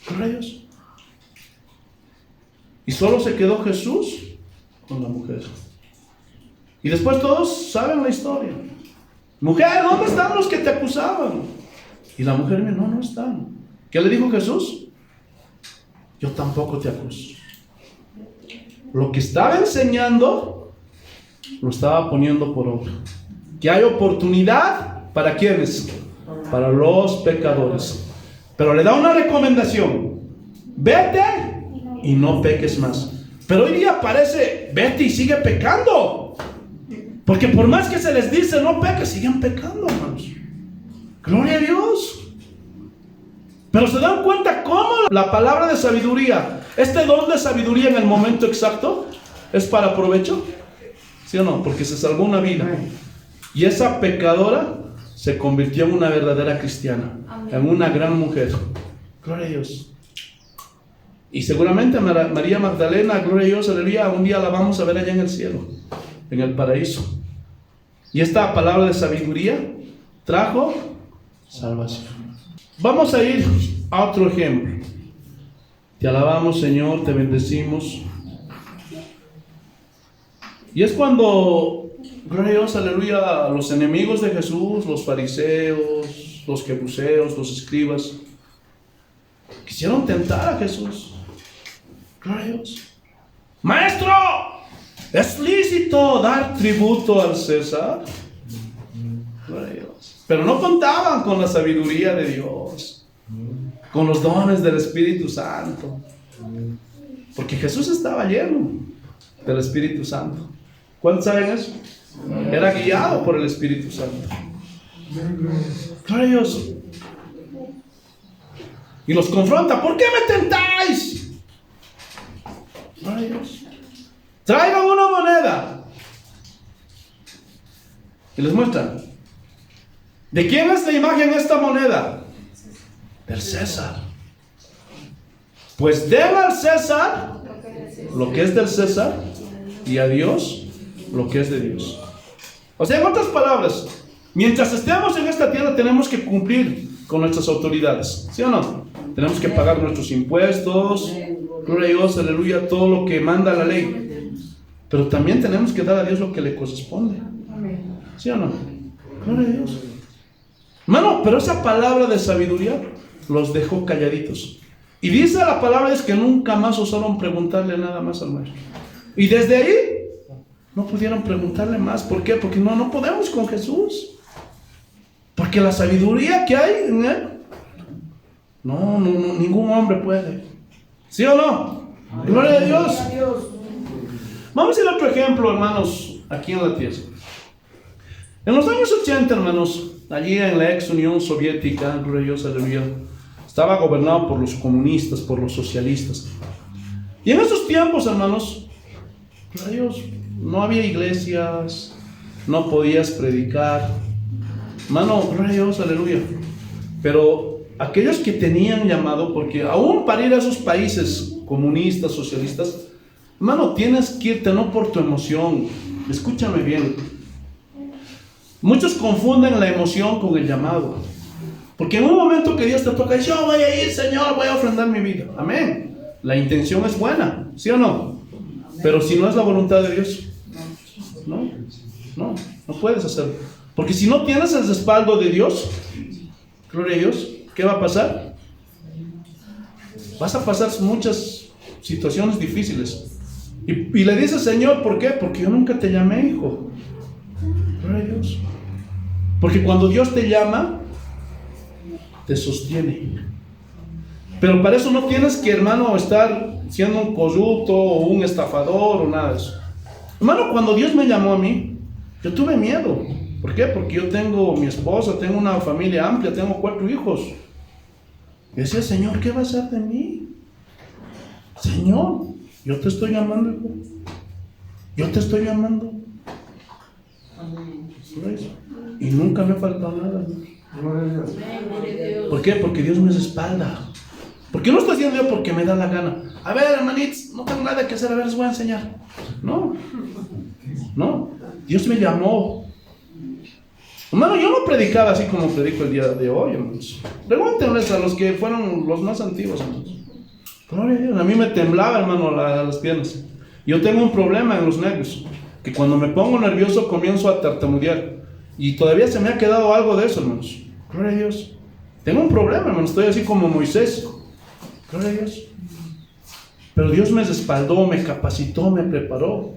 Gloria a Dios. Y solo se quedó Jesús con la mujer. Y después todos saben la historia. Mujer, ¿dónde están los que te acusaban? Y la mujer me dijo, no están. ¿Qué le dijo Jesús? Yo tampoco te acuso. Lo que estaba enseñando, lo estaba poniendo por obra. Que hay oportunidad, ¿para quiénes? Para los pecadores. Pero le da una recomendación. Vete y no peques más. Pero hoy día parece, vete y sigue pecando. Porque por más que se les dice no peques, siguen pecando, hermanos. Gloria a Dios. Pero se dan cuenta cómo la palabra de sabiduría, este don de sabiduría en el momento exacto, es para provecho. ¿Sí o no? Porque se salvó una vida. Y esa pecadora se convirtió en una verdadera cristiana. Amén. En una gran mujer. Gloria a Dios. Y seguramente María Magdalena, gloria a Dios, aleluya, un día la vamos a ver allá en el cielo, en el paraíso. Y esta palabra de sabiduría trajo salvación. Vamos a ir a otro ejemplo. Te alabamos, Señor, te bendecimos. Y es cuando, gloria a Dios, aleluya, los enemigos de Jesús, los fariseos, los jebuseos, los escribas, quisieron tentar a Jesús. Gloria a Dios. Maestro, ¿es lícito dar tributo al César? Gloria a Dios. Pero no contaban con la sabiduría de Dios, con los dones del Espíritu Santo, porque Jesús estaba lleno del Espíritu Santo. ¿Cuántos saben eso? Era guiado por el Espíritu Santo. Gloria a Dios. Y los confronta. ¿Por qué me tentáis? Gloria a Dios. Traigan una moneda. Y les muestran. ¿De quién es la imagen esta moneda? Del César. Pues den al César lo que es del César y a Dios lo que es de Dios. O sea, en otras palabras, mientras estemos en esta tierra tenemos que cumplir con nuestras autoridades, ¿sí o no? Tenemos que pagar nuestros impuestos, gloria a Dios, aleluya, todo lo que manda la ley. Pero también tenemos que dar a Dios lo que le corresponde, ¿sí o no? Gloria a Dios. Hermano, pero esa palabra de sabiduría los dejó calladitos. Y dice la palabra es que nunca más osaron preguntarle nada más al maestro. Y desde ahí no pudieron preguntarle más. ¿Por qué? Porque no podemos con Jesús. Porque la sabiduría que hay en Él, no, ningún hombre puede. ¿Sí o no? Gloria a Dios. Vamos a ir a otro ejemplo, hermanos, aquí en la tierra. En los años 80, hermanos, allí en la ex Unión Soviética, gloria a Dios, aleluya, estaba gobernado por los comunistas, por los socialistas. Y en esos tiempos, hermanos, gloria a Dios, no había iglesias, no podías predicar. Hermano, gloria a Dios, aleluya. Pero aquellos que tenían llamado, porque aún para ir a esos países comunistas, socialistas, hermano, tienes que irte no por tu emoción. Escúchame bien. Muchos confunden la emoción con el llamado. Porque en un momento que Dios te toca, yo voy a ir, Señor, voy a ofrendar mi vida. Amén. La intención es buena, ¿sí o no? Pero si no es la voluntad de Dios, no puedes hacerlo. Porque si no tienes el respaldo de Dios, gloria a Dios, ¿qué va a pasar? Vas a pasar muchas situaciones difíciles. Y le dices, Señor, ¿por qué? Porque yo nunca te llamé, hijo. Gloria a Dios. Porque cuando Dios te llama, te sostiene. Pero para eso no tienes que, hermano, estar siendo un corrupto o un estafador o nada de eso. Hermano, cuando Dios me llamó a mí, yo tuve miedo. ¿Por qué? Porque yo tengo mi esposa, tengo una familia amplia, tengo 4 hijos. Y decía, Señor, ¿qué va a hacer de mí? Señor, yo te estoy llamando, hijo. Yo te estoy llamando. Y nunca me ha faltado nada. ¿Por qué? Porque Dios me respalda. ¿Por qué no estoy haciendo yo porque me da la gana? A ver, hermanitos, no tengo nada que hacer, a ver, les voy a enseñar. No. Dios me llamó. Hermano, yo no predicaba así como predico el día de hoy, hermanos. Pregúntenles a los que fueron los más antiguos, hermanos. Gloria a Dios. A mí me temblaba, hermano, las piernas. Yo tengo un problema en los nervios, que cuando me pongo nervioso comienzo a tartamudear. Y todavía se me ha quedado algo de eso, hermanos. Gloria a Dios. Tengo un problema, hermano. Estoy así como Moisés. Gloria a Dios. Pero Dios me respaldó, me capacitó, me preparó.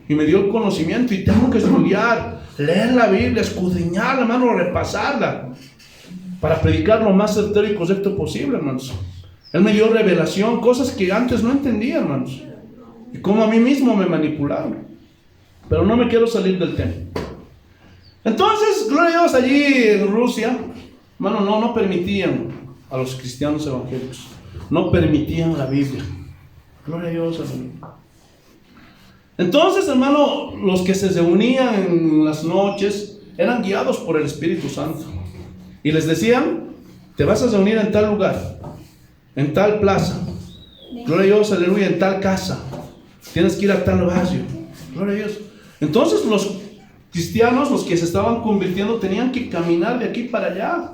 Y me dio el conocimiento. Y tengo que estudiar, leer la Biblia, escudriñarla, hermano, repasarla. Para predicar lo más certero y correcto posible, hermanos. Él me dio revelación, cosas que antes no entendía, hermanos. Y como a mí mismo me manipularon. Pero no me quiero salir del tema. Entonces, gloria a Dios, allí en Rusia, hermano, no permitían a los cristianos evangélicos. No permitían la Biblia. Gloria a Dios, hermano. Entonces, hermano, los que se reunían en las noches eran guiados por el Espíritu Santo. Y les decían, te vas a reunir en tal lugar, en tal plaza. Gloria a Dios, aleluya, en tal casa. Tienes que ir a tal barrio. Gloria a Dios. Entonces los cristianos, los que se estaban convirtiendo, tenían que caminar de aquí para allá.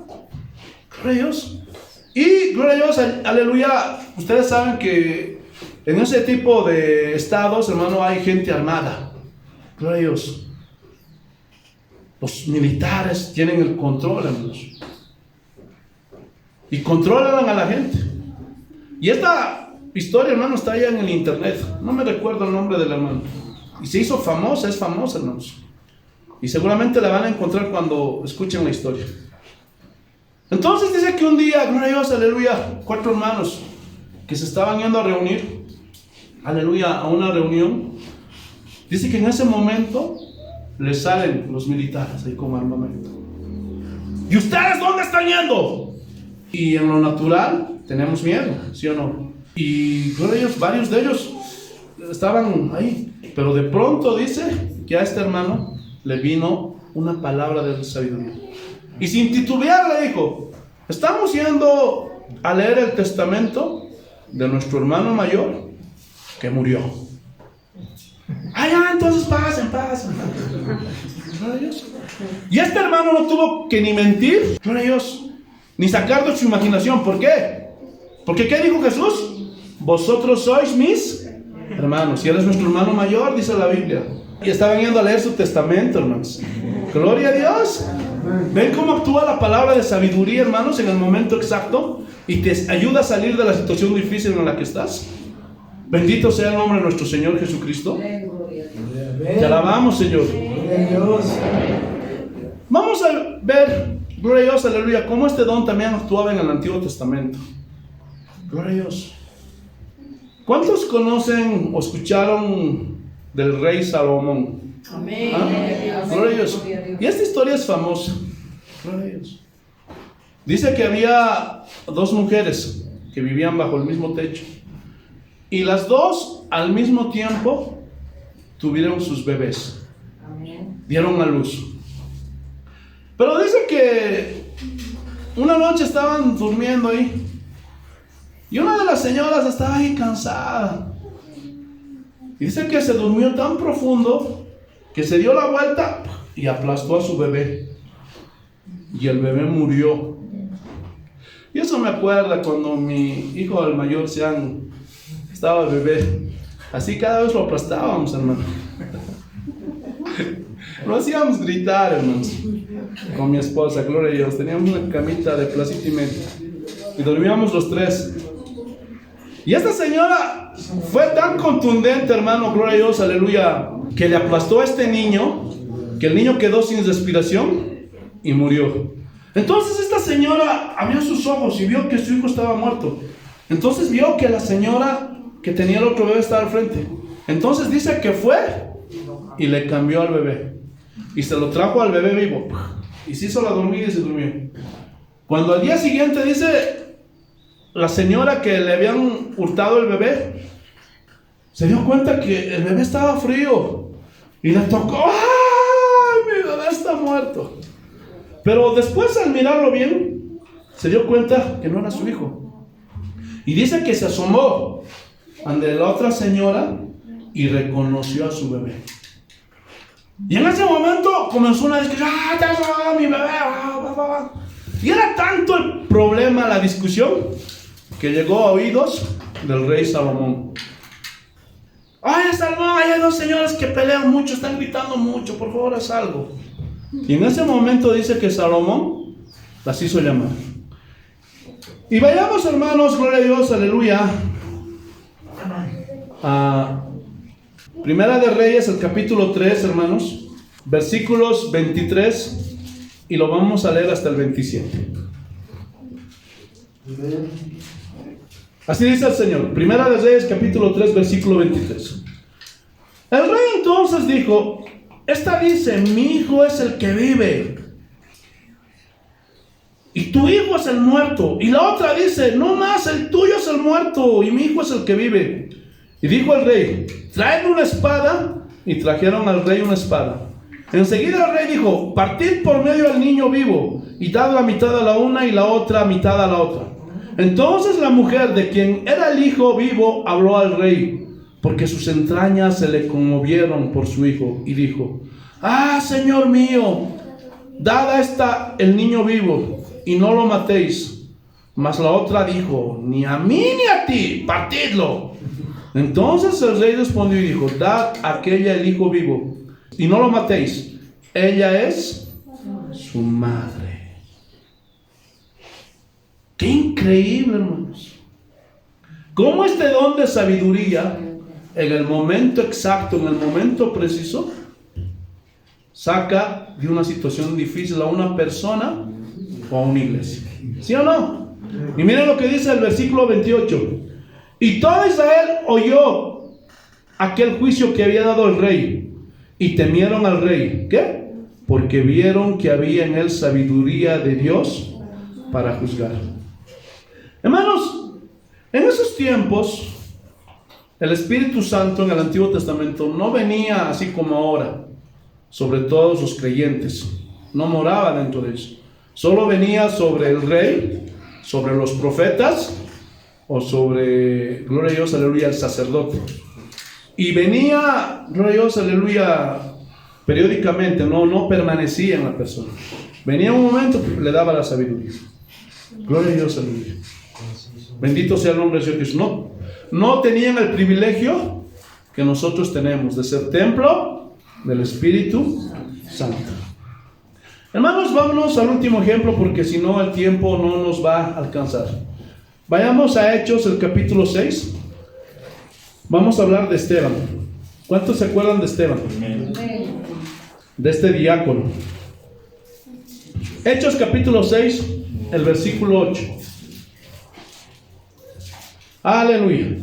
Gloria a Dios. Y gloria a Dios, aleluya. Ustedes saben que en ese tipo de estados, hermano, hay gente armada. Gloria a Dios. Los militares tienen el control, hermanos. Y controlan a la gente. Y esta historia, hermano, está allá en el internet. No me recuerdo el nombre del hermano. Y se hizo famosa, es famosa, hermanos. Y seguramente la van a encontrar cuando escuchen la historia. Entonces dice que un día, gloria a Dios, aleluya, 4 hermanos que se estaban yendo a reunir, aleluya, a una reunión. Dice que en ese momento les salen los militares ahí con armamento. ¿Y ustedes dónde están yendo? Y en lo natural tenemos miedo, ¿sí o no? Y gloria a Dios, varios de ellos estaban ahí. Pero de pronto dice que a este hermano le vino una palabra de sabiduría. Y sin titubear le dijo: estamos yendo a leer el testamento de nuestro hermano mayor que murió. Ah, ya, entonces pasen. Gloria a Dios. Y este hermano no tuvo que ni mentir, gloria a Dios, ni sacar de su imaginación. ¿Por qué? Porque ¿qué dijo Jesús? Vosotros sois mis hermanos. Y él es nuestro hermano mayor, dice la Biblia. Y estaban yendo a leer su testamento, hermanos. Gloria a Dios. ¿Ven cómo actúa la palabra de sabiduría, hermanos, en el momento exacto? Y te ayuda a salir de la situación difícil en la que estás. Bendito sea el nombre de nuestro Señor Jesucristo. Te alabamos, Señor. Vamos a ver, gloria a Dios, aleluya, cómo este don también actuaba en el Antiguo Testamento. Gloria a Dios. ¿Cuántos conocen o escucharon del rey Salomón? Amén. ¿Ah? Gloria a Dios. Y esta historia es famosa. Gloria a Dios. Dice que había 2 mujeres que vivían bajo el mismo techo. Y las 2 al mismo tiempo tuvieron sus bebés. Dieron a luz. Pero dice que una noche estaban durmiendo ahí. Y una de las señoras estaba ahí cansada. Y dice que se durmió tan profundo que se dio la vuelta y aplastó a su bebé. Y el bebé murió. Y eso me acuerda cuando mi hijo el mayor estaba bebé. Así cada vez lo aplastábamos, hermano. Lo hacíamos gritar, hermanos. Con mi esposa, gloria a Dios. Teníamos una camita de placito y medio. Y dormíamos los 3. Y esta señora fue tan contundente, hermano, gloria a Dios, aleluya, que le aplastó a este niño, que el niño quedó sin respiración y murió. Entonces esta señora abrió sus ojos y vio que su hijo estaba muerto. Entonces vio que la señora que tenía el otro bebé estaba al frente. Entonces dice que fue y le cambió al bebé. Y se lo trajo al bebé vivo. Y se hizo la dormida y se durmió. Cuando al día siguiente dice... La señora que le habían hurtado el bebé se dio cuenta que el bebé estaba frío y le tocó. ¡Ay, mi bebé está muerto! Pero después, al mirarlo bien, se dio cuenta que no era su hijo. Y dice que se asomó ante la otra señora y reconoció a su bebé. Y en ese momento comenzó una discusión. ¡Ah, mi bebé! Y era tanto el problema, la discusión, que llegó a oídos del rey Salomón. ¡Ay, Salomón! Hay 2 señores que pelean mucho, están gritando mucho, por favor, haz algo. Y en ese momento dice que Salomón las hizo llamar. Y vayamos, hermanos, gloria a Dios, aleluya, a Primera de Reyes, el capítulo 3, hermanos, versículos 23, y lo vamos a leer hasta el 27. Así dice el Señor. Primera de Reyes, capítulo 3, versículo 23. El rey entonces dijo: esta dice, mi hijo es el que vive, y tu hijo es el muerto. Y la otra dice, no más, el tuyo es el muerto, y mi hijo es el que vive. Y dijo el rey, traedme una espada. Y trajeron al rey una espada. Enseguida el rey dijo, partid por medio al niño vivo, y dad la mitad a la una y la otra mitad a la otra. Entonces la mujer de quien era el hijo vivo habló al rey, porque sus entrañas se le conmovieron por su hijo, y dijo, ah, señor mío, dad a esta el niño vivo, y no lo matéis, Mas la otra dijo: ni a mí ni a ti, partidlo. Entonces el rey respondió y dijo: dad a aquella el hijo vivo, y no lo matéis. Ella es su madre. Qué increíble, hermanos. Cómo este don de sabiduría, en el momento exacto, en el momento preciso, saca de una situación difícil a una persona o a una iglesia. ¿Sí o no? Y miren lo que dice el versículo 28. Y todo Israel oyó aquel juicio que había dado el rey, y temieron al rey. ¿Qué? Porque vieron que había en él sabiduría de Dios para juzgar. Hermanos, en esos tiempos, el Espíritu Santo en el Antiguo Testamento no venía así como ahora sobre todos los creyentes. No moraba dentro de ellos. Solo venía sobre el rey, sobre los profetas, o sobre, gloria a Dios, aleluya, el sacerdote. Y venía, gloria a Dios, aleluya, periódicamente, no permanecía en la persona. Venía un momento que le daba la sabiduría. Gloria a Dios, aleluya. Bendito sea el nombre de Dios Jesús. No tenían el privilegio que nosotros tenemos de ser templo del Espíritu Santo. Hermanos, vámonos al último ejemplo, porque si no el tiempo no nos va a alcanzar. Vayamos a Hechos, el capítulo 6. Vamos a hablar de Esteban. ¿Cuántos se acuerdan de Esteban? De este diácono. Hechos capítulo 6, el versículo 8. Aleluya.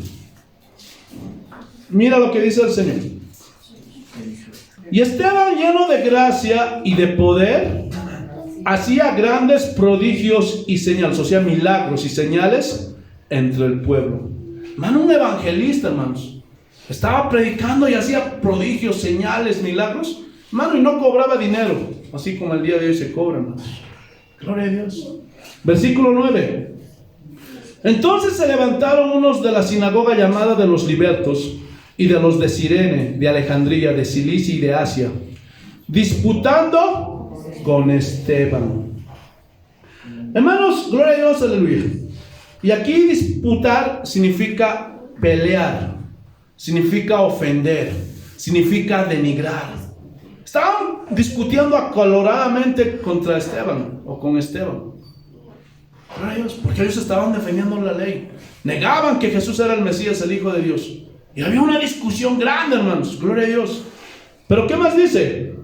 Mira lo que dice el Señor. Y Esteban, lleno de gracia y de poder, hacía grandes prodigios y señales, o sea, milagros y señales entre el pueblo. Hermano, un evangelista, hermanos, estaba predicando y hacía prodigios, señales, milagros, hermano, y no cobraba dinero, así como el día de hoy se cobra, hermanos. Gloria a Dios. Versículo 9. Entonces se levantaron unos de la sinagoga llamada de los libertos, y de los de Cirene, de Alejandría, de Cilicia y de Asia, disputando con Esteban. Hermanos, gloria a Dios, aleluya. Y aquí disputar significa pelear, significa ofender, significa denigrar. Estaban discutiendo acaloradamente contra Esteban, o con Esteban. Gloria a Dios, porque ellos estaban defendiendo la ley. Negaban que Jesús era el Mesías, el Hijo de Dios. Y había una discusión grande, hermanos. Gloria a Dios. Pero ¿qué más dice?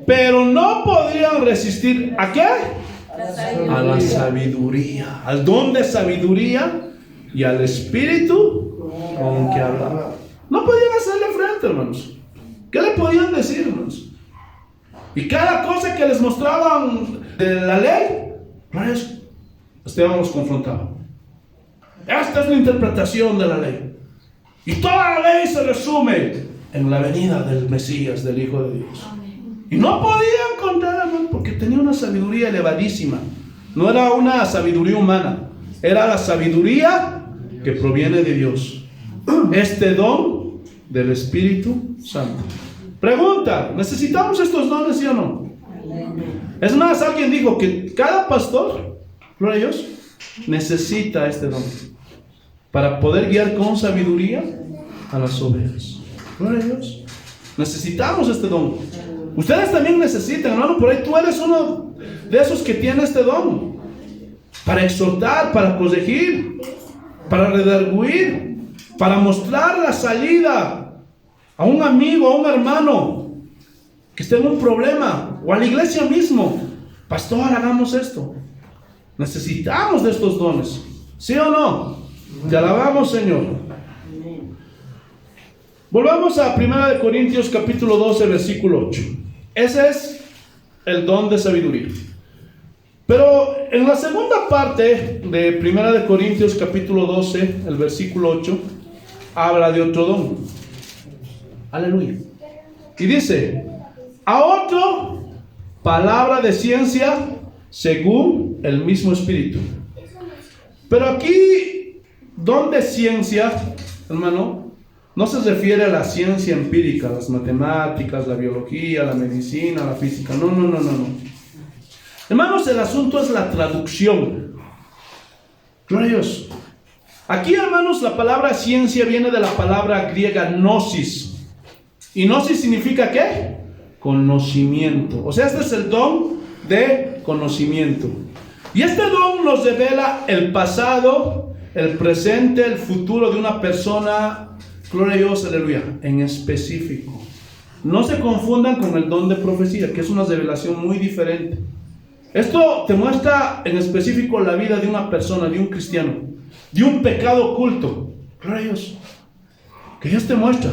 Pero no podían resistir ¿a qué? A la sabiduría, al don de sabiduría y al espíritu con que hablaba. No podían hacerle frente, hermanos. ¿Qué le podían decir, hermanos? Y cada cosa que les mostraban de la ley, Esteban los confrontaba. Esta es la interpretación de la ley. Y toda la ley se resume en la venida del Mesías, del Hijo de Dios. Y no podían contar, hermano, porque tenía una sabiduría elevadísima. No era una sabiduría humana, era la sabiduría que proviene de Dios. Este don del Espíritu Santo. Pregunta, ¿necesitamos estos dones, sí o no? Es más, alguien dijo que cada pastor, gloria a Dios, necesita este don para poder guiar con sabiduría a las ovejas. Gloria a Dios. Necesitamos este don. Ustedes también necesitan, hermano. Por ahí tú eres uno de esos que tiene este don para exhortar, para corregir, para redarguir, para mostrar la salida a un amigo, a un hermano que esté en un problema, o a la iglesia mismo. Pastor, hagamos esto. Necesitamos de estos dones, ¿sí o no? Te alabamos, Señor. Volvamos a 1 Corintios capítulo 12, versículo 8. Ese es el don de sabiduría. Pero en la segunda parte de 1 Corintios capítulo 12, el versículo 8, habla de otro don. Aleluya. Y dice: a otro, palabra de ciencia según el mismo Espíritu. Pero aquí, don de ciencia, hermano, no se refiere a la ciencia empírica, las matemáticas, la biología, la medicina, la física. No. Hermanos, el asunto es la traducción. Gloria a Dios. Aquí, hermanos, la palabra ciencia viene de la palabra griega gnosis. ¿Y gnosis significa qué? Conocimiento. O sea, este es el don de conocimiento. Y este don nos revela el pasado, el presente, el futuro de una persona. Gloria a Dios, aleluya, en específico. No se confundan con el don de profecía, que es una revelación muy diferente. Esto te muestra en específico la vida de una persona, de un cristiano, de un pecado oculto. Gloria a Dios. Que Dios te muestra.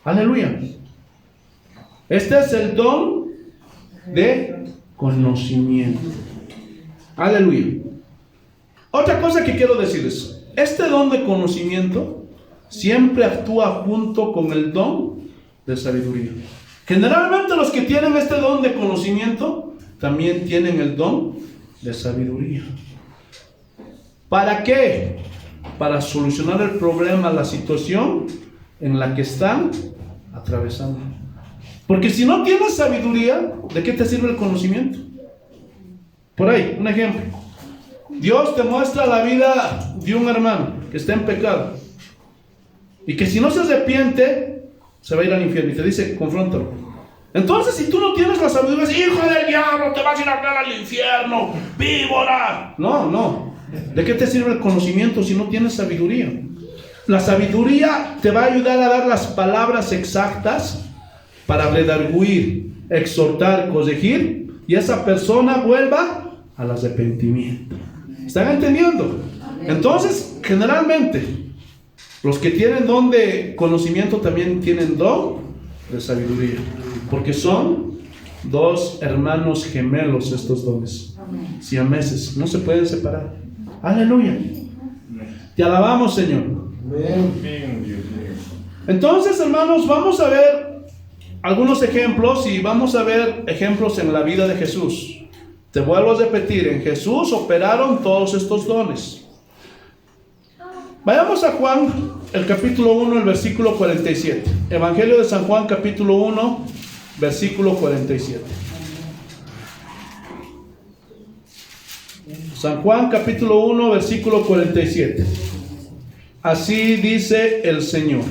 Aleluya. Este es el don de conocimiento. Aleluya. Otra cosa que quiero decirles. Este don de conocimiento siempre actúa junto con el don de sabiduría. Generalmente los que tienen este don de conocimiento también tienen el don de sabiduría. ¿Para qué? Para solucionar el problema, la situación en la que están atravesando. Porque si no tienes sabiduría, ¿de qué te sirve el conocimiento? Por ahí, un ejemplo. Dios te muestra la vida de un hermano que está en pecado y que si no se arrepiente, se va a ir al infierno y te dice, confróntalo. Entonces, si tú no tienes la sabiduría, hijo del diablo, te vas a ir a hablar al infierno, víbora. No. ¿De qué te sirve el conocimiento si no tienes sabiduría? La sabiduría te va a ayudar a dar las palabras exactas para redarguir, exhortar, corregir, y esa persona vuelva al arrepentimiento. ¿Están entendiendo? Entonces, generalmente, los que tienen don de conocimiento también tienen don de sabiduría. Porque son dos hermanos gemelos estos dones. Siameses, no se pueden separar. Aleluya. Te alabamos, Señor. Entonces, hermanos, vamos a ver algunos ejemplos y vamos a ver ejemplos en la vida de Jesús. Te vuelvo a repetir, en Jesús operaron todos estos dones. Vayamos a Juan, el capítulo 1, el versículo 47. Evangelio de San Juan, capítulo 1, versículo 47. San Juan, capítulo 1, versículo 47. Así dice el Señor.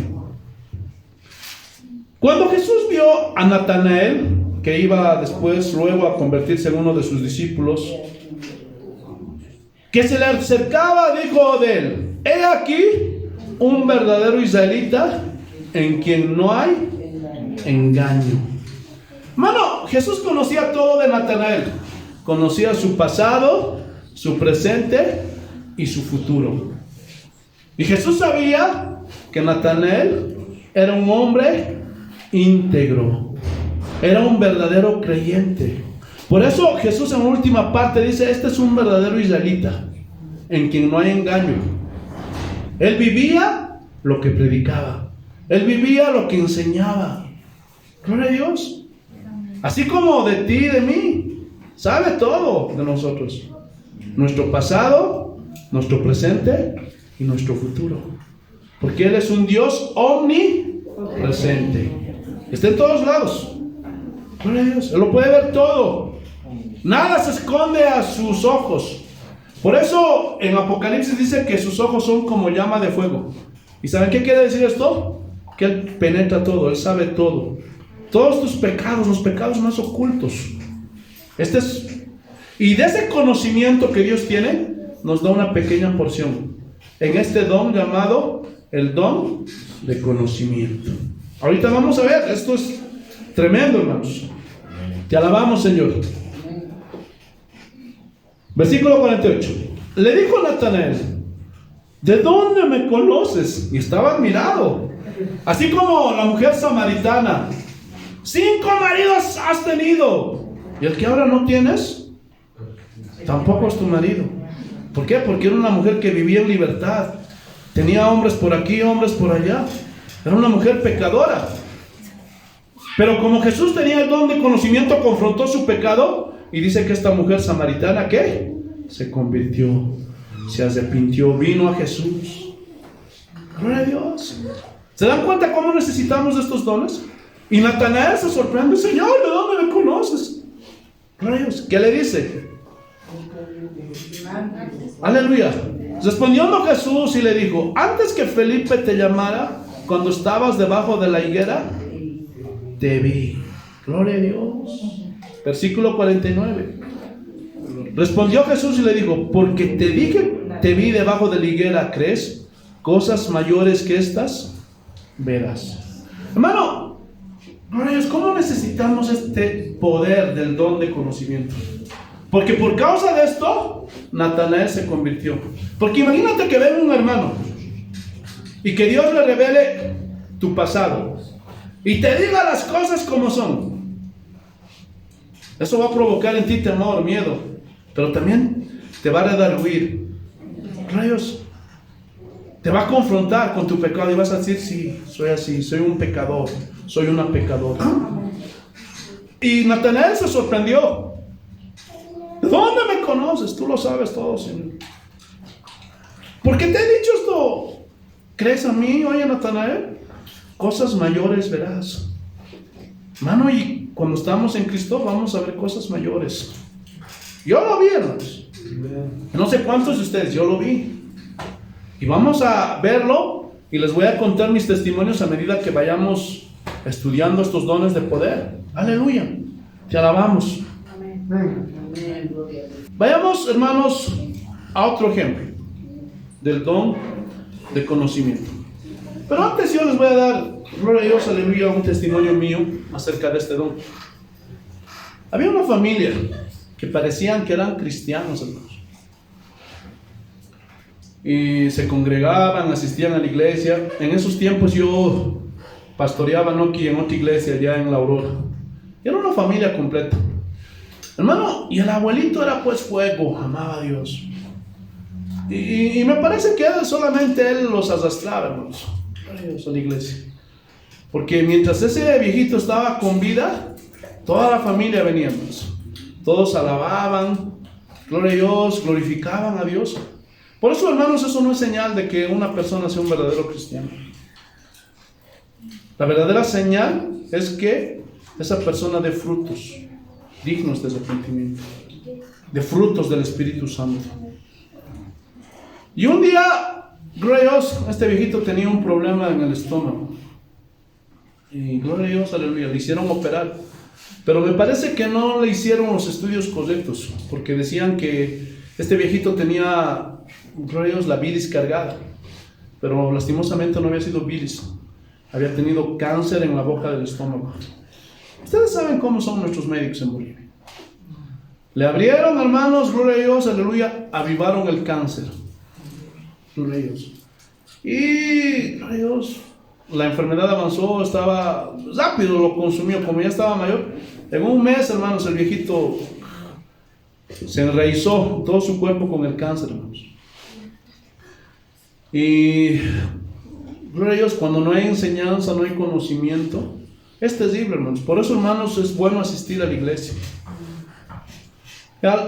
Cuando Jesús vio a Natanael, que iba después luego a convertirse en uno de sus discípulos, que se le acercaba, dijo de él: he aquí un verdadero israelita en quien no hay engaño. Hermano, Jesús conocía todo de Natanael. Conocía su pasado, su presente y su futuro. Y Jesús sabía que Natanael era un hombre íntegro, era un verdadero creyente. Por eso Jesús en la última parte dice: este es un verdadero israelita en quien no hay engaño. Él vivía lo que predicaba, él vivía lo que enseñaba. Gloria a Dios. Así como de ti y de mí, sabe todo de nosotros. Nuestro pasado, nuestro presente y nuestro futuro. Porque Él es un Dios omnipresente. Está en todos lados. Gloria a Dios. Él lo puede ver todo. Nada se esconde a sus ojos. Por eso en Apocalipsis dice que sus ojos son como llama de fuego. ¿Y saben qué quiere decir esto? Que Él penetra todo, Él sabe todo. Todos tus pecados, los pecados más ocultos. Y de ese conocimiento que Dios tiene, nos da una pequeña porción en este don llamado el don de conocimiento. Ahorita vamos a ver, esto es tremendo, hermanos. Te alabamos, Señor. Versículo 48. Le dijo Natanael: ¿de dónde me conoces? Y estaba admirado. Así como la mujer samaritana. 5 maridos has tenido, y el que ahora no tienes tampoco es tu marido. ¿Por qué? Porque era una mujer que vivía en libertad. Tenía hombres por aquí, hombres por allá. Era una mujer pecadora. Pero como Jesús tenía el don de conocimiento, confrontó su pecado. Y dice que esta mujer samaritana, ¿qué? Se convirtió, se arrepintió, vino a Jesús. Gloria a Dios. ¿Se dan cuenta cómo necesitamos de estos dones? Y Natanael se sorprende: Señor, ¿de dónde me conoces? Gloria a Dios. ¿Qué le dice? Aleluya. Respondiendo Jesús y le dijo: antes que Felipe te llamara, cuando estabas debajo de la higuera, te vi. Gloria a Dios. Versículo 49. Respondió Jesús y le dijo: porque te dije, te vi debajo de la higuera, ¿crees? Cosas mayores que estas verás. Hermano, gloria a Dios, ¿cómo necesitamos este poder del don de conocimiento? Porque por causa de esto, Natanael se convirtió. Porque imagínate que venga un hermano y que Dios le revele tu pasado y te diga las cosas como son. Eso va a provocar en ti temor, miedo, pero también te va a redarguir. Rayos, te va a confrontar con tu pecado y vas a decir: sí, soy así, soy un pecador, soy una pecadora. Y Natanael se sorprendió. ¿De dónde me conoces? Tú lo sabes todo, Señor. ¿Por qué te he dicho esto? ¿Crees a mí? Oye, Natanael, cosas mayores verás. Hermano, y cuando estamos en Cristo vamos a ver cosas mayores. Yo lo vi, hermanos. No sé cuántos de ustedes, yo lo vi. Y vamos a verlo y les voy a contar mis testimonios a medida que vayamos estudiando estos dones de poder. Aleluya. Te alabamos. Vayamos, hermanos, a otro ejemplo del don de conocimiento. Pero antes yo les voy a dar, gloria a Dios, aleluya, un testimonio mío acerca de este don. Había una familia que parecían que eran cristianos, hermanos. Y se congregaban, asistían a la iglesia. En esos tiempos yo pastoreaba no aquí en otra iglesia allá en La Aurora. Y era una familia completa, hermano. Y el abuelito era pues fuego, amaba a Dios. Y me parece que solamente él los arrastraba, hermanos, a la iglesia. Porque mientras ese viejito estaba con vida, toda la familia venía, hermanos. Todos alababan, gloria a Dios, glorificaban a Dios. Por eso, hermanos, eso no es señal de que una persona sea un verdadero cristiano. La verdadera señal es que esa persona dé frutos dignos de arrepentimiento, de frutos del Espíritu Santo. Y un día, gloria a Dios, este viejito tenía un problema en el estómago. Y gloria a Dios, aleluya, le hicieron operar. Pero me parece que no le hicieron los estudios correctos, porque decían que este viejito tenía, gloria a Dios, la bilis cargada. Pero lastimosamente no había sido bilis, había tenido cáncer en la boca del estómago. Ustedes saben cómo son nuestros médicos en Bolivia. Le abrieron, hermanos, gloria a Dios, aleluya, avivaron el cáncer. Gloria a Dios. Y, gloria a Dios, la enfermedad avanzó, estaba rápido, lo consumió, como ya estaba mayor. En un mes, hermanos, el viejito se enraizó todo su cuerpo con el cáncer, hermanos. Y, gloria a Dios, cuando no hay enseñanza, no hay conocimiento, es terrible, hermanos. Por eso, hermanos, es bueno asistir a la iglesia.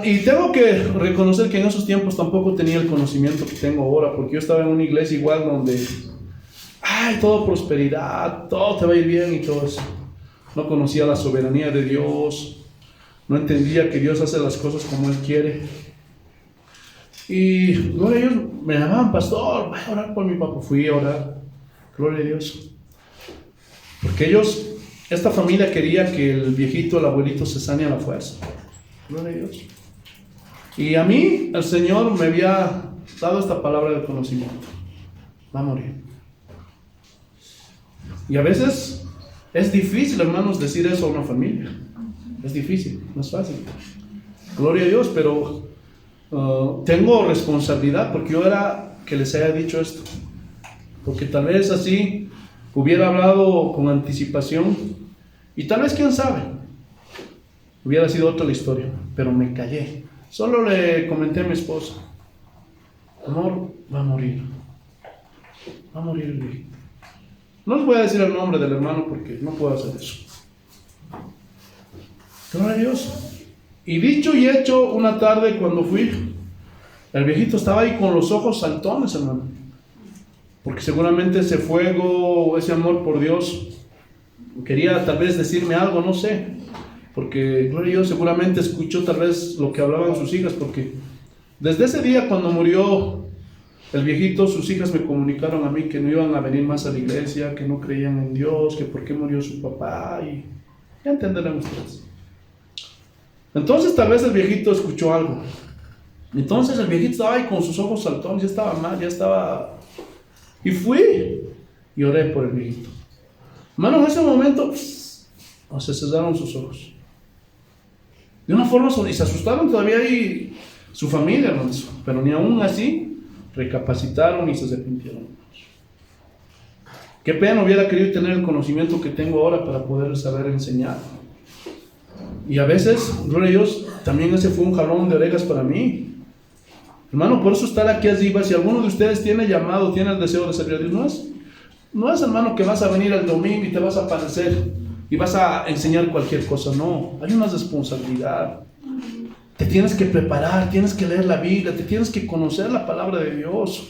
Y tengo que reconocer que en esos tiempos tampoco tenía el conocimiento que tengo ahora, porque yo estaba en una iglesia igual donde todo prosperidad, todo te va a ir bien y todo eso. No conocía la soberanía de Dios, no entendía que Dios hace las cosas como Él quiere. Y gloria a Dios, me llamaban: pastor, vaya a orar por mi papá. Fui a orar, gloria a Dios, porque esta familia quería que el viejito, el abuelito, se sane a la fuerza. Gloria a Dios. Y a mí el Señor me había dado esta palabra de conocimiento: va a morir. Y a veces es difícil, hermanos, decir eso a una familia. Es difícil, no es fácil. Gloria a Dios, pero tengo responsabilidad, porque yo era que les haya dicho esto. Porque tal vez así hubiera hablado con anticipación y tal vez, quién sabe, hubiera sido otra la historia, pero me callé. Solo le comenté a mi esposa: amor, va a morir. Va a morir el viejito. No les voy a decir el nombre del hermano porque no puedo hacer eso. Gloria a Dios. Y dicho y hecho, una tarde cuando fui, el viejito estaba ahí con los ojos saltones, hermano. Porque seguramente ese fuego, ese amor por Dios, quería tal vez decirme algo, no sé. porque gloria a Dios seguramente escuchó tal vez lo que hablaban sus hijas, porque desde ese día cuando murió el viejito, sus hijas me comunicaron a mí que no iban a venir más a la iglesia, que no creían en Dios, que por qué murió su papá, y ya entenderán ustedes. Entonces tal vez el viejito escuchó algo. Entonces el viejito estaba ahí con sus ojos saltones, ya estaba mal, ya estaba... Y fui y oré por el viejito. Hermano, en ese momento se cesaron sus ojos. De una forma, y se asustaron todavía ahí su familia, hermanos, pero ni aún así recapacitaron y se arrepintieron. Qué pena hubiera querido tener el conocimiento que tengo ahora para poder saber enseñar. Y a veces, gloria a Dios, también ese fue un jalón de orejas para mí. Hermano, por eso estar aquí arriba, si alguno de ustedes tiene llamado, tiene el deseo de servir a Dios, no es hermano que vas a venir el domingo y te vas a aparecer y vas a enseñar cualquier cosa, no, hay una responsabilidad. Te tienes que preparar, tienes que leer la Biblia, te tienes que conocer la palabra de Dios.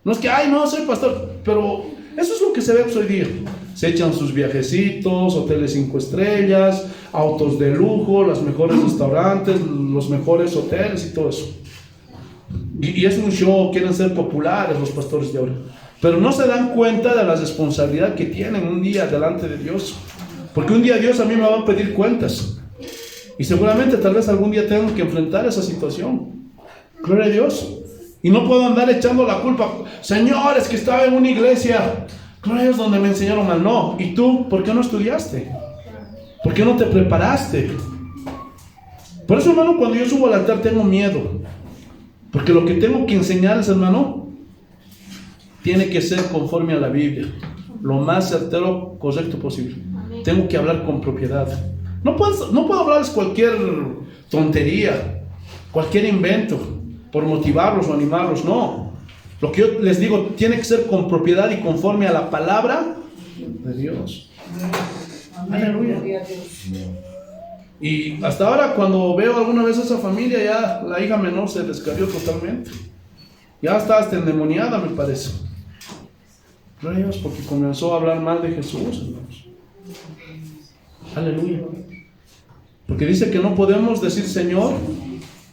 No es que, ay, no, soy pastor, pero eso es lo que se ve hoy día. Se echan sus viajecitos, hoteles 5 estrellas, autos de lujo, los mejores restaurantes, los mejores hoteles y todo eso. Y es un show, quieren ser populares los pastores de ahora. Pero no se dan cuenta de la responsabilidad que tienen un día delante de Dios. Porque un día Dios a mí me va a pedir cuentas. Y seguramente tal vez algún día tengo que enfrentar esa situación. Gloria a Dios. Y no puedo andar echando la culpa. Señor, es que estaba en una iglesia. Gloria a Dios donde me enseñaron mal. No. ¿Y tú por qué no estudiaste? ¿Por qué no te preparaste? Por eso, hermano, cuando yo subo al altar tengo miedo. Porque lo que tengo que enseñarles, hermano, tiene que ser conforme a la Biblia. Lo más certero, correcto posible. Tengo que hablar con propiedad. No puedo hablarles cualquier tontería, cualquier invento, por motivarlos o animarlos, no. Lo que yo les digo tiene que ser con propiedad y conforme a la palabra de Dios. Aleluya. Y hasta ahora cuando veo alguna vez a esa familia, ya la hija menor se descarrió totalmente. Ya está hasta endemoniada, me parece. Gloria a Dios, porque comenzó a hablar mal de Jesús, hermanos. Aleluya. Porque dice que no podemos decir Señor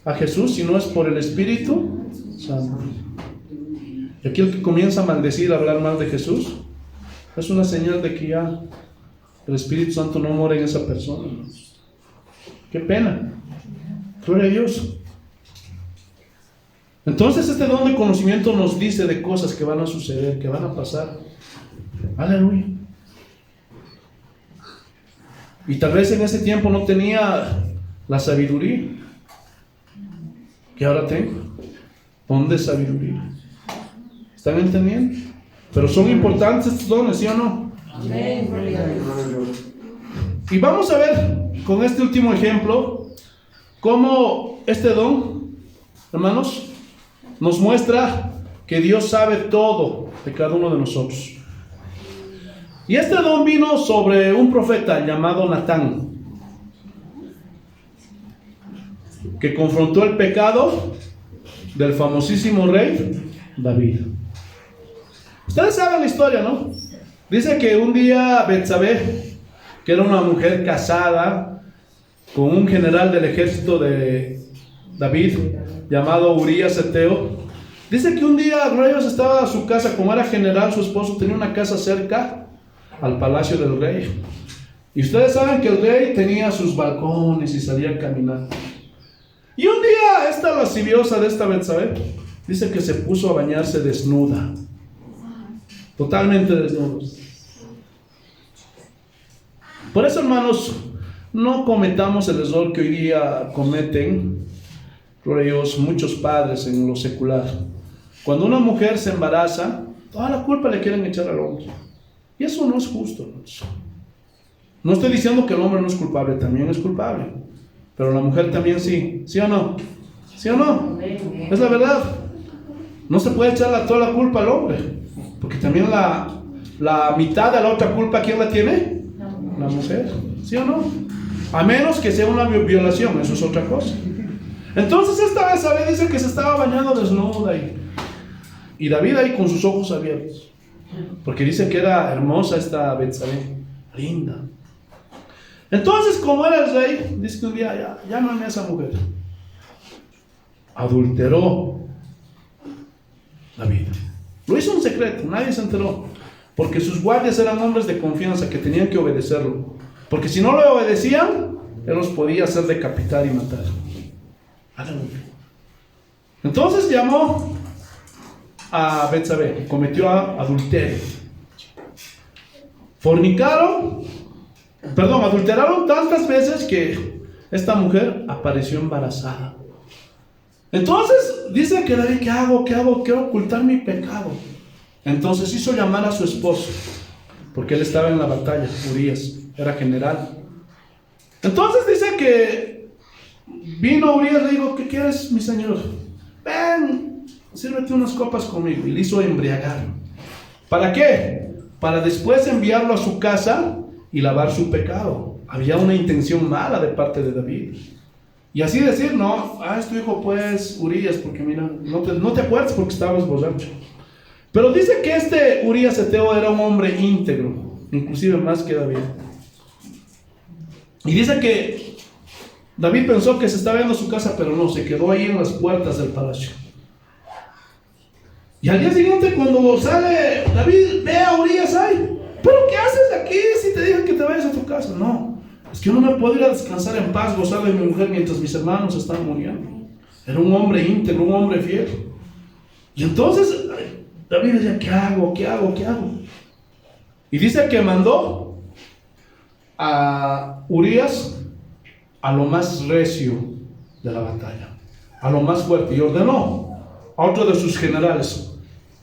a Jesús si no es por el Espíritu Santo. Y aquí el que comienza a maldecir, a hablar mal de Jesús, es una señal de que ya el Espíritu Santo no mora en esa persona, hermanos. Qué pena. Gloria a Dios. Entonces este don de conocimiento nos dice de cosas que van a suceder, que van a pasar. Aleluya. Y tal vez en ese tiempo no tenía la sabiduría que ahora tengo. Don de sabiduría. ¿Están entendiendo? Pero son importantes estos dones, ¿sí o no? Amén. Y vamos a ver con este último ejemplo cómo este don, hermanos, nos muestra que Dios sabe todo de cada uno de nosotros. Y este don vino sobre un profeta llamado Natán, que confrontó el pecado del famosísimo rey David. Ustedes saben la historia, ¿no? Dice que un día Betsabé, que era una mujer casada con un general del ejército de David, llamado Urías Eteo, dice que un día Reyes estaba a su casa, como era general, su esposo tenía una casa cerca al palacio del rey. Y ustedes saben que el rey tenía sus balcones y salía a caminar. Y un día esta lasciviosa de esta Betsabé dice que se puso a bañarse desnuda, totalmente desnuda. Por eso, hermanos, no cometamos el error que hoy día cometen, gloria a Dios, muchos padres en lo secular. Cuando una mujer se embaraza, toda la culpa le quieren echar al hombre. Y eso no es justo, hermanos. No estoy diciendo que el hombre no es culpable, también es culpable. Pero la mujer también sí. ¿Sí o no? ¿Sí o no? Es la verdad. No se puede echar toda la culpa al hombre. Porque también la mitad de la otra culpa, ¿quién la tiene? La mujer. ¿Sí o no? A menos que sea una violación, eso es otra cosa. Entonces esta vez David dice que se estaba bañando desnuda y David ahí con sus ojos abiertos. Porque dice que era hermosa esta Betsabé, linda. Entonces, como era el rey, dice que un día, llámame a esa mujer. Adulteró David. Lo hizo en secreto, nadie se enteró. Porque sus guardias eran hombres de confianza que tenían que obedecerlo. Porque si no lo obedecían, él los podía hacer decapitar y matar. Entonces llamó a Betsabé, cometió adulterio. Adulteraron tantas veces que esta mujer apareció embarazada. Entonces dice que David, ¿qué hago? Quiero ocultar mi pecado. Entonces hizo llamar a su esposo, porque él estaba en la batalla. Urías era general. Entonces dice que vino Urías, le dijo, ¿qué quieres, mi señor? Ven, sírvete unas copas conmigo. Y le hizo embriagar. ¿Para qué? Para después enviarlo a su casa y lavar su pecado. Había una intención mala de parte de David. Y así decir, no, es tu hijo pues, Urías, porque mira, no te acuerdas porque estabas borracho. Pero dice que este Urías Eteo era un hombre íntegro, inclusive más que David. Y dice que David pensó que se estaba yendo a su casa, pero no, se quedó ahí en las puertas del palacio. Y al día siguiente, cuando sale David, ve a Urías ahí. ¿Pero qué haces aquí si te dije que te vayas a tu casa? No, es que yo no me puedo ir a descansar en paz, gozar de mi mujer mientras mis hermanos están muriendo. Era un hombre íntegro, un hombre fiel. Y entonces David decía, ¿qué hago? Y dice que mandó a Urías a lo más recio de la batalla, a lo más fuerte, y ordenó a otro de sus generales,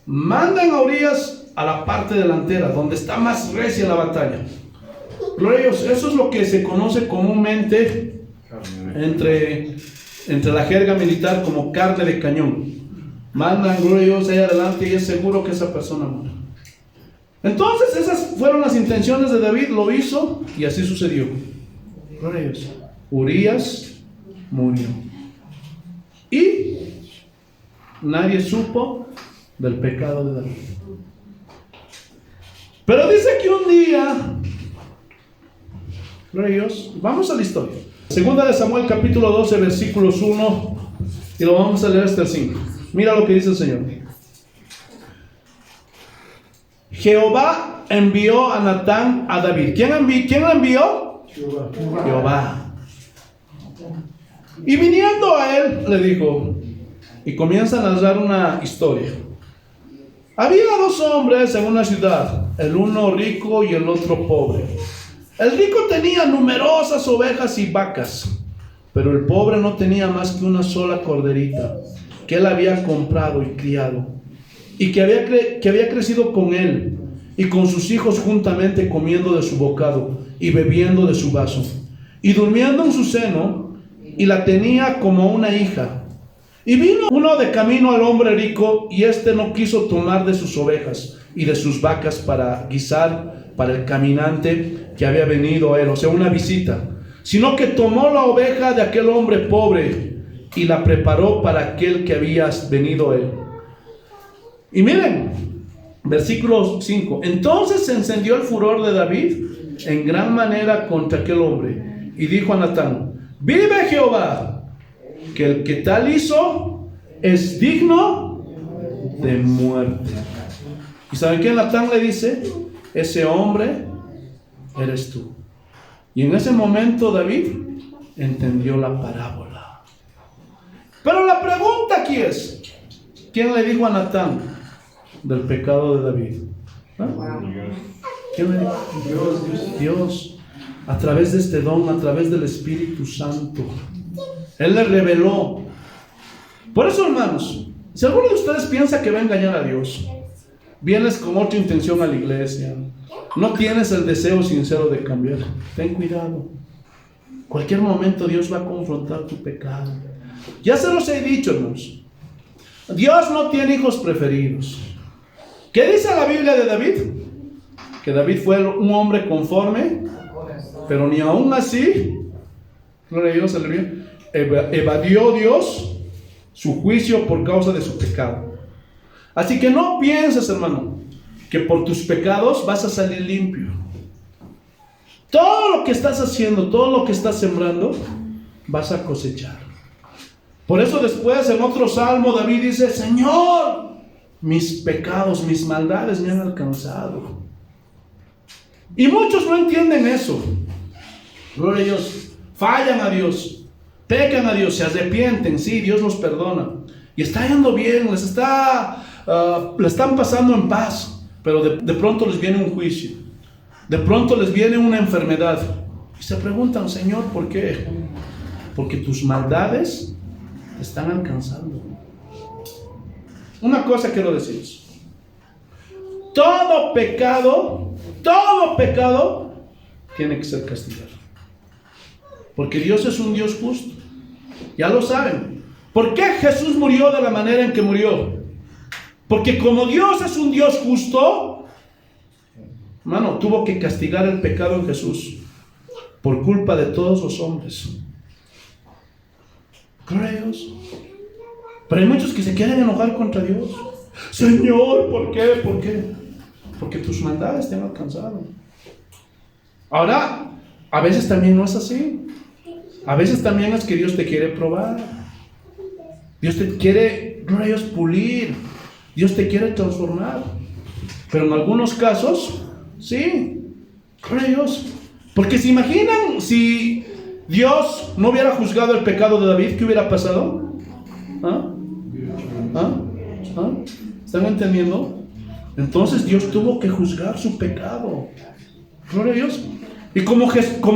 manden a Urías a la parte delantera, donde está más recia la batalla. Gloria a Dios, eso es lo que se conoce comúnmente entre la jerga militar como carne de cañón. Mandan, gloria a Dios, ahí adelante y es seguro que esa persona muere. Entonces esas fueron las intenciones de David, lo hizo y así sucedió. Gloria a Dios. Urías murió. Y nadie supo del pecado de David. Pero dice que un día, gloria a Dios, vamos a la historia. Segunda de Samuel capítulo 12 versículos 1 y lo vamos a leer hasta el 5. Mira lo que dice el Señor. Jehová envió a Natán a David. ¿Quién lo envió? Jehová. Y viniendo a él, le dijo, y comienza a narrar una historia. Había dos hombres en una ciudad, el uno rico y el otro pobre. El rico tenía numerosas ovejas y vacas, pero el pobre no tenía más que una sola corderita, que él había comprado y criado, y que había crecido con él, y con sus hijos juntamente comiendo de su bocado, y bebiendo de su vaso, y durmiendo en su seno, y la tenía como una hija. Y vino uno de camino al hombre rico, y éste no quiso tomar de sus ovejas y de sus vacas para guisar para el caminante que había venido a él, o sea, una visita, sino que tomó la oveja de aquel hombre pobre y la preparó para aquel que había venido a él. Y miren, versículo 5. Entonces se encendió el furor de David en gran manera contra aquel hombre, y dijo a Natán: vive Jehová, que el que tal hizo es digno de muerte. ¿Y saben qué Natán le dice? Ese hombre eres tú. Y en ese momento David entendió la parábola. Pero la pregunta aquí es: ¿quién le dijo a Natán del pecado de David? ¿Quién le dijo? Dios, a través de este don, a través del Espíritu Santo. Él le reveló. Por eso, hermanos, si alguno de ustedes piensa que va a engañar a Dios, vienes con otra intención a la iglesia, no tienes el deseo sincero de cambiar, ten cuidado. Cualquier momento Dios va a confrontar tu pecado. Ya se los he dicho, hermanos, Dios no tiene hijos preferidos. ¿Qué dice la Biblia de David? Que David fue un hombre conforme, pero ni aún así, gloria a Dios, evadió Dios su juicio por causa de su pecado. Así que no pienses, hermano, que por tus pecados vas a salir limpio. todo lo que estás haciendo, todo lo que estás sembrando, vas a cosechar. Por eso después en otro salmo David dice: Señor, mis pecados, mis maldades me han alcanzado. Y muchos no entienden eso. Gloria a Dios. Fallan a Dios, pecan a Dios, se arrepienten. Sí, Dios los perdona y está yendo bien, le están pasando en paz. Pero de pronto les viene un juicio, de pronto les viene una enfermedad y se preguntan: Señor, ¿por qué? Porque tus maldades te están alcanzando. Una cosa quiero decirles: todo pecado tiene que ser castigado, porque Dios es un Dios justo. Ya lo saben. ¿Por qué Jesús murió de la manera en que murió? Porque como Dios es un Dios justo, hermano, tuvo que castigar el pecado en Jesús por culpa de todos los hombres. Gloria a Dios. Pero hay muchos que se quieren enojar contra Dios. Señor, ¿por qué? ¿Por qué? Porque tus maldades te han alcanzado. Ahora, a veces también no es así. A veces también es que Dios te quiere probar. Dios te quiere, gloria a Dios, pulir. Dios te quiere transformar. Pero en algunos casos, sí, gloria a Dios. Porque se imaginan si Dios no hubiera juzgado el pecado de David, ¿qué hubiera pasado? ¿Ah? ¿Ah? ¿Ah? ¿Están entendiendo? Entonces Dios tuvo que juzgar su pecado. Gloria a Dios. Y como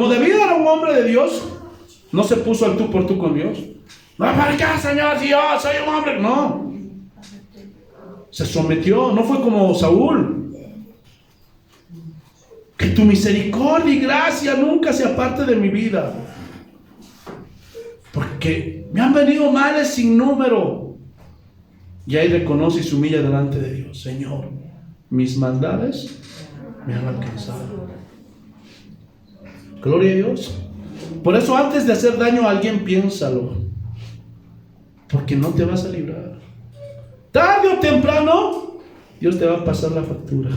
David era un hombre de Dios, no se puso al tú por tú con Dios. No, ¿para qué, Señor? Si yo soy un hombre. No. Se sometió. No fue como Saúl. Que tu misericordia y gracia nunca se aparte de mi vida, porque me han venido males sin número. Y ahí reconoce y se humilla delante de Dios: Señor, mis maldades me han alcanzado. Gloria a Dios. Por eso, antes de hacer daño a alguien, piénsalo, porque no te vas a librar. Tarde o temprano Dios te va a pasar la factura.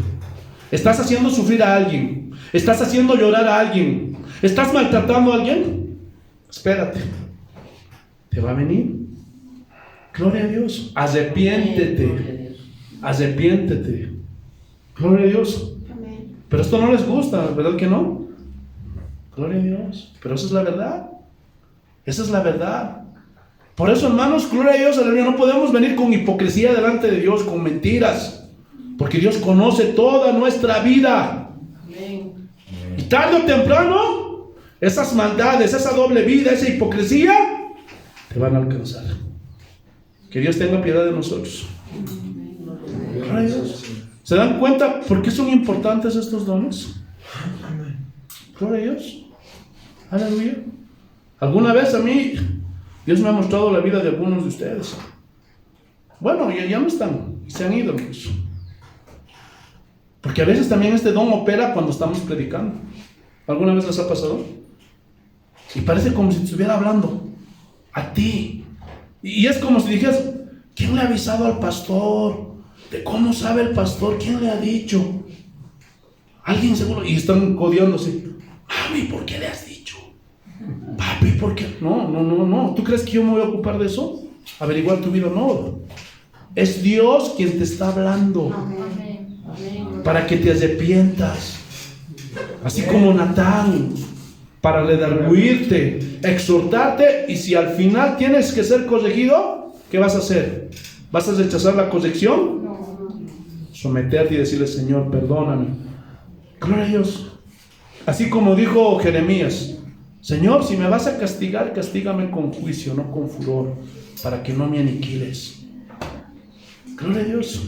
Estás haciendo sufrir a alguien, estás haciendo llorar a alguien, estás maltratando a alguien. Espérate, te va a venir. Gloria a Dios. Arrepiéntete. Gloria a Dios. Pero esto no les gusta, ¿verdad que no? Gloria a Dios. Pero esa es la verdad. Esa es la verdad. Por eso, hermanos, gloria a Dios, aleluya, no podemos venir con hipocresía delante de Dios, con mentiras, porque Dios conoce toda nuestra vida. Y tarde o temprano, esas maldades, esa doble vida, esa hipocresía, te van a alcanzar. Que Dios tenga piedad de nosotros. Gloria a Dios. ¿Se dan cuenta por qué son importantes estos dones? Gloria a Dios. Aleluya. Alguna vez a mí Dios me ha mostrado la vida de algunos de ustedes. Bueno, ya no están, se han ido, hermanos. Porque a veces también este don opera cuando estamos predicando. ¿Alguna vez les ha pasado? Y parece como si te estuviera hablando a ti. Y es como si dijeras: ¿quién le ha avisado al pastor? ¿De cómo sabe el pastor? ¿Quién le ha dicho? Alguien seguro. Y están codeándose. Mami, ¿por qué le has dicho? Papi, ¿por qué? No. ¿Tú crees que yo me voy a ocupar de eso? Averiguar tu vida. No. Es Dios quien te está hablando. Para que te arrepientas. Así como Natán, para redarguirte, exhortarte. Y si al final tienes que ser corregido, ¿qué vas a hacer? ¿Vas a rechazar la corrección? Someterte y decirle: Señor, perdóname. Gloria a Dios. Así como dijo Jeremías: Señor, si me vas a castigar, castígame con juicio, no con furor, para que no me aniquiles. Gloria a Dios.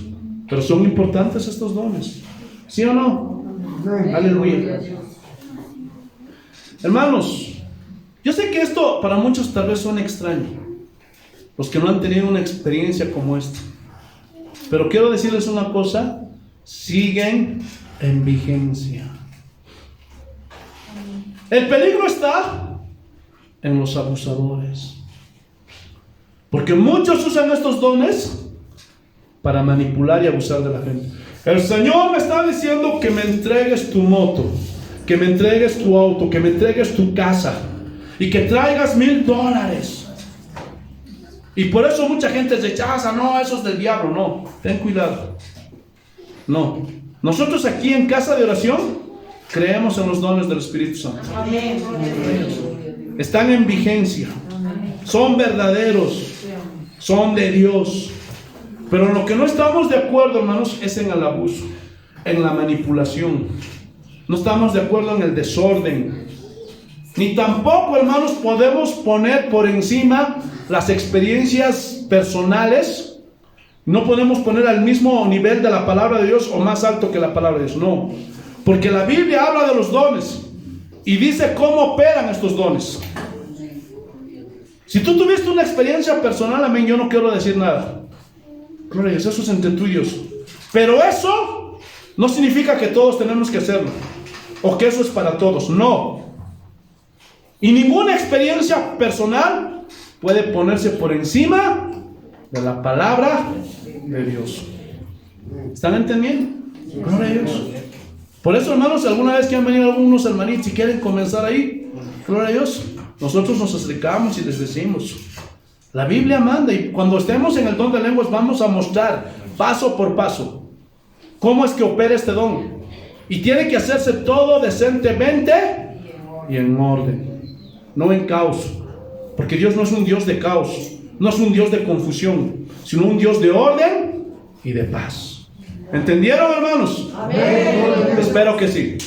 Pero son importantes estos dones, ¿sí o no? Aleluya. Hermanos, yo sé que esto para muchos tal vez suene extraño, los que no han tenido una experiencia como esta. Pero quiero decirles una cosa: siguen en vigencia. El peligro está en los abusadores, porque muchos usan estos dones para manipular y abusar de la gente. El Señor me está diciendo que me entregues tu moto. que me entregues tu auto, que me entregues tu casa y que traigas $1000. Y por eso mucha gente rechaza, no, eso es del diablo. No, ten cuidado. No, nosotros aquí en Casa de Oración creemos en los dones del Espíritu Santo. Están en vigencia, son verdaderos, son de Dios. Pero en lo que no estamos de acuerdo, hermanos, es en el abuso, en la manipulación. No estamos de acuerdo en el desorden. Ni tampoco, hermanos, podemos poner por encima las experiencias personales. No podemos poner al mismo nivel de la palabra de Dios o más alto que la palabra de Dios. No, porque la Biblia habla de los dones y dice cómo operan estos dones. Si tú tuviste una experiencia personal, amén, yo no quiero decir nada. Gloria a Dios, eso es entre tú y Dios. Pero eso no significa que todos tenemos que hacerlo o que eso es para todos. No. Y ninguna experiencia personal puede ponerse por encima de la palabra de Dios. ¿Están entendiendo? Gloria a Dios. Por eso, hermanos, alguna vez que han venido algunos hermanitos y quieren comenzar ahí, gloria a Dios, nosotros nos acercamos y les decimos, la Biblia manda, y cuando estemos en el don de lenguas vamos a mostrar paso por paso cómo es que opera este don. Y tiene que hacerse todo decentemente y en orden, no en caos, porque Dios no es un Dios de caos, no es un Dios de confusión, sino un Dios de orden y de paz. ¿Entendieron, hermanos? Amén. Espero que sí.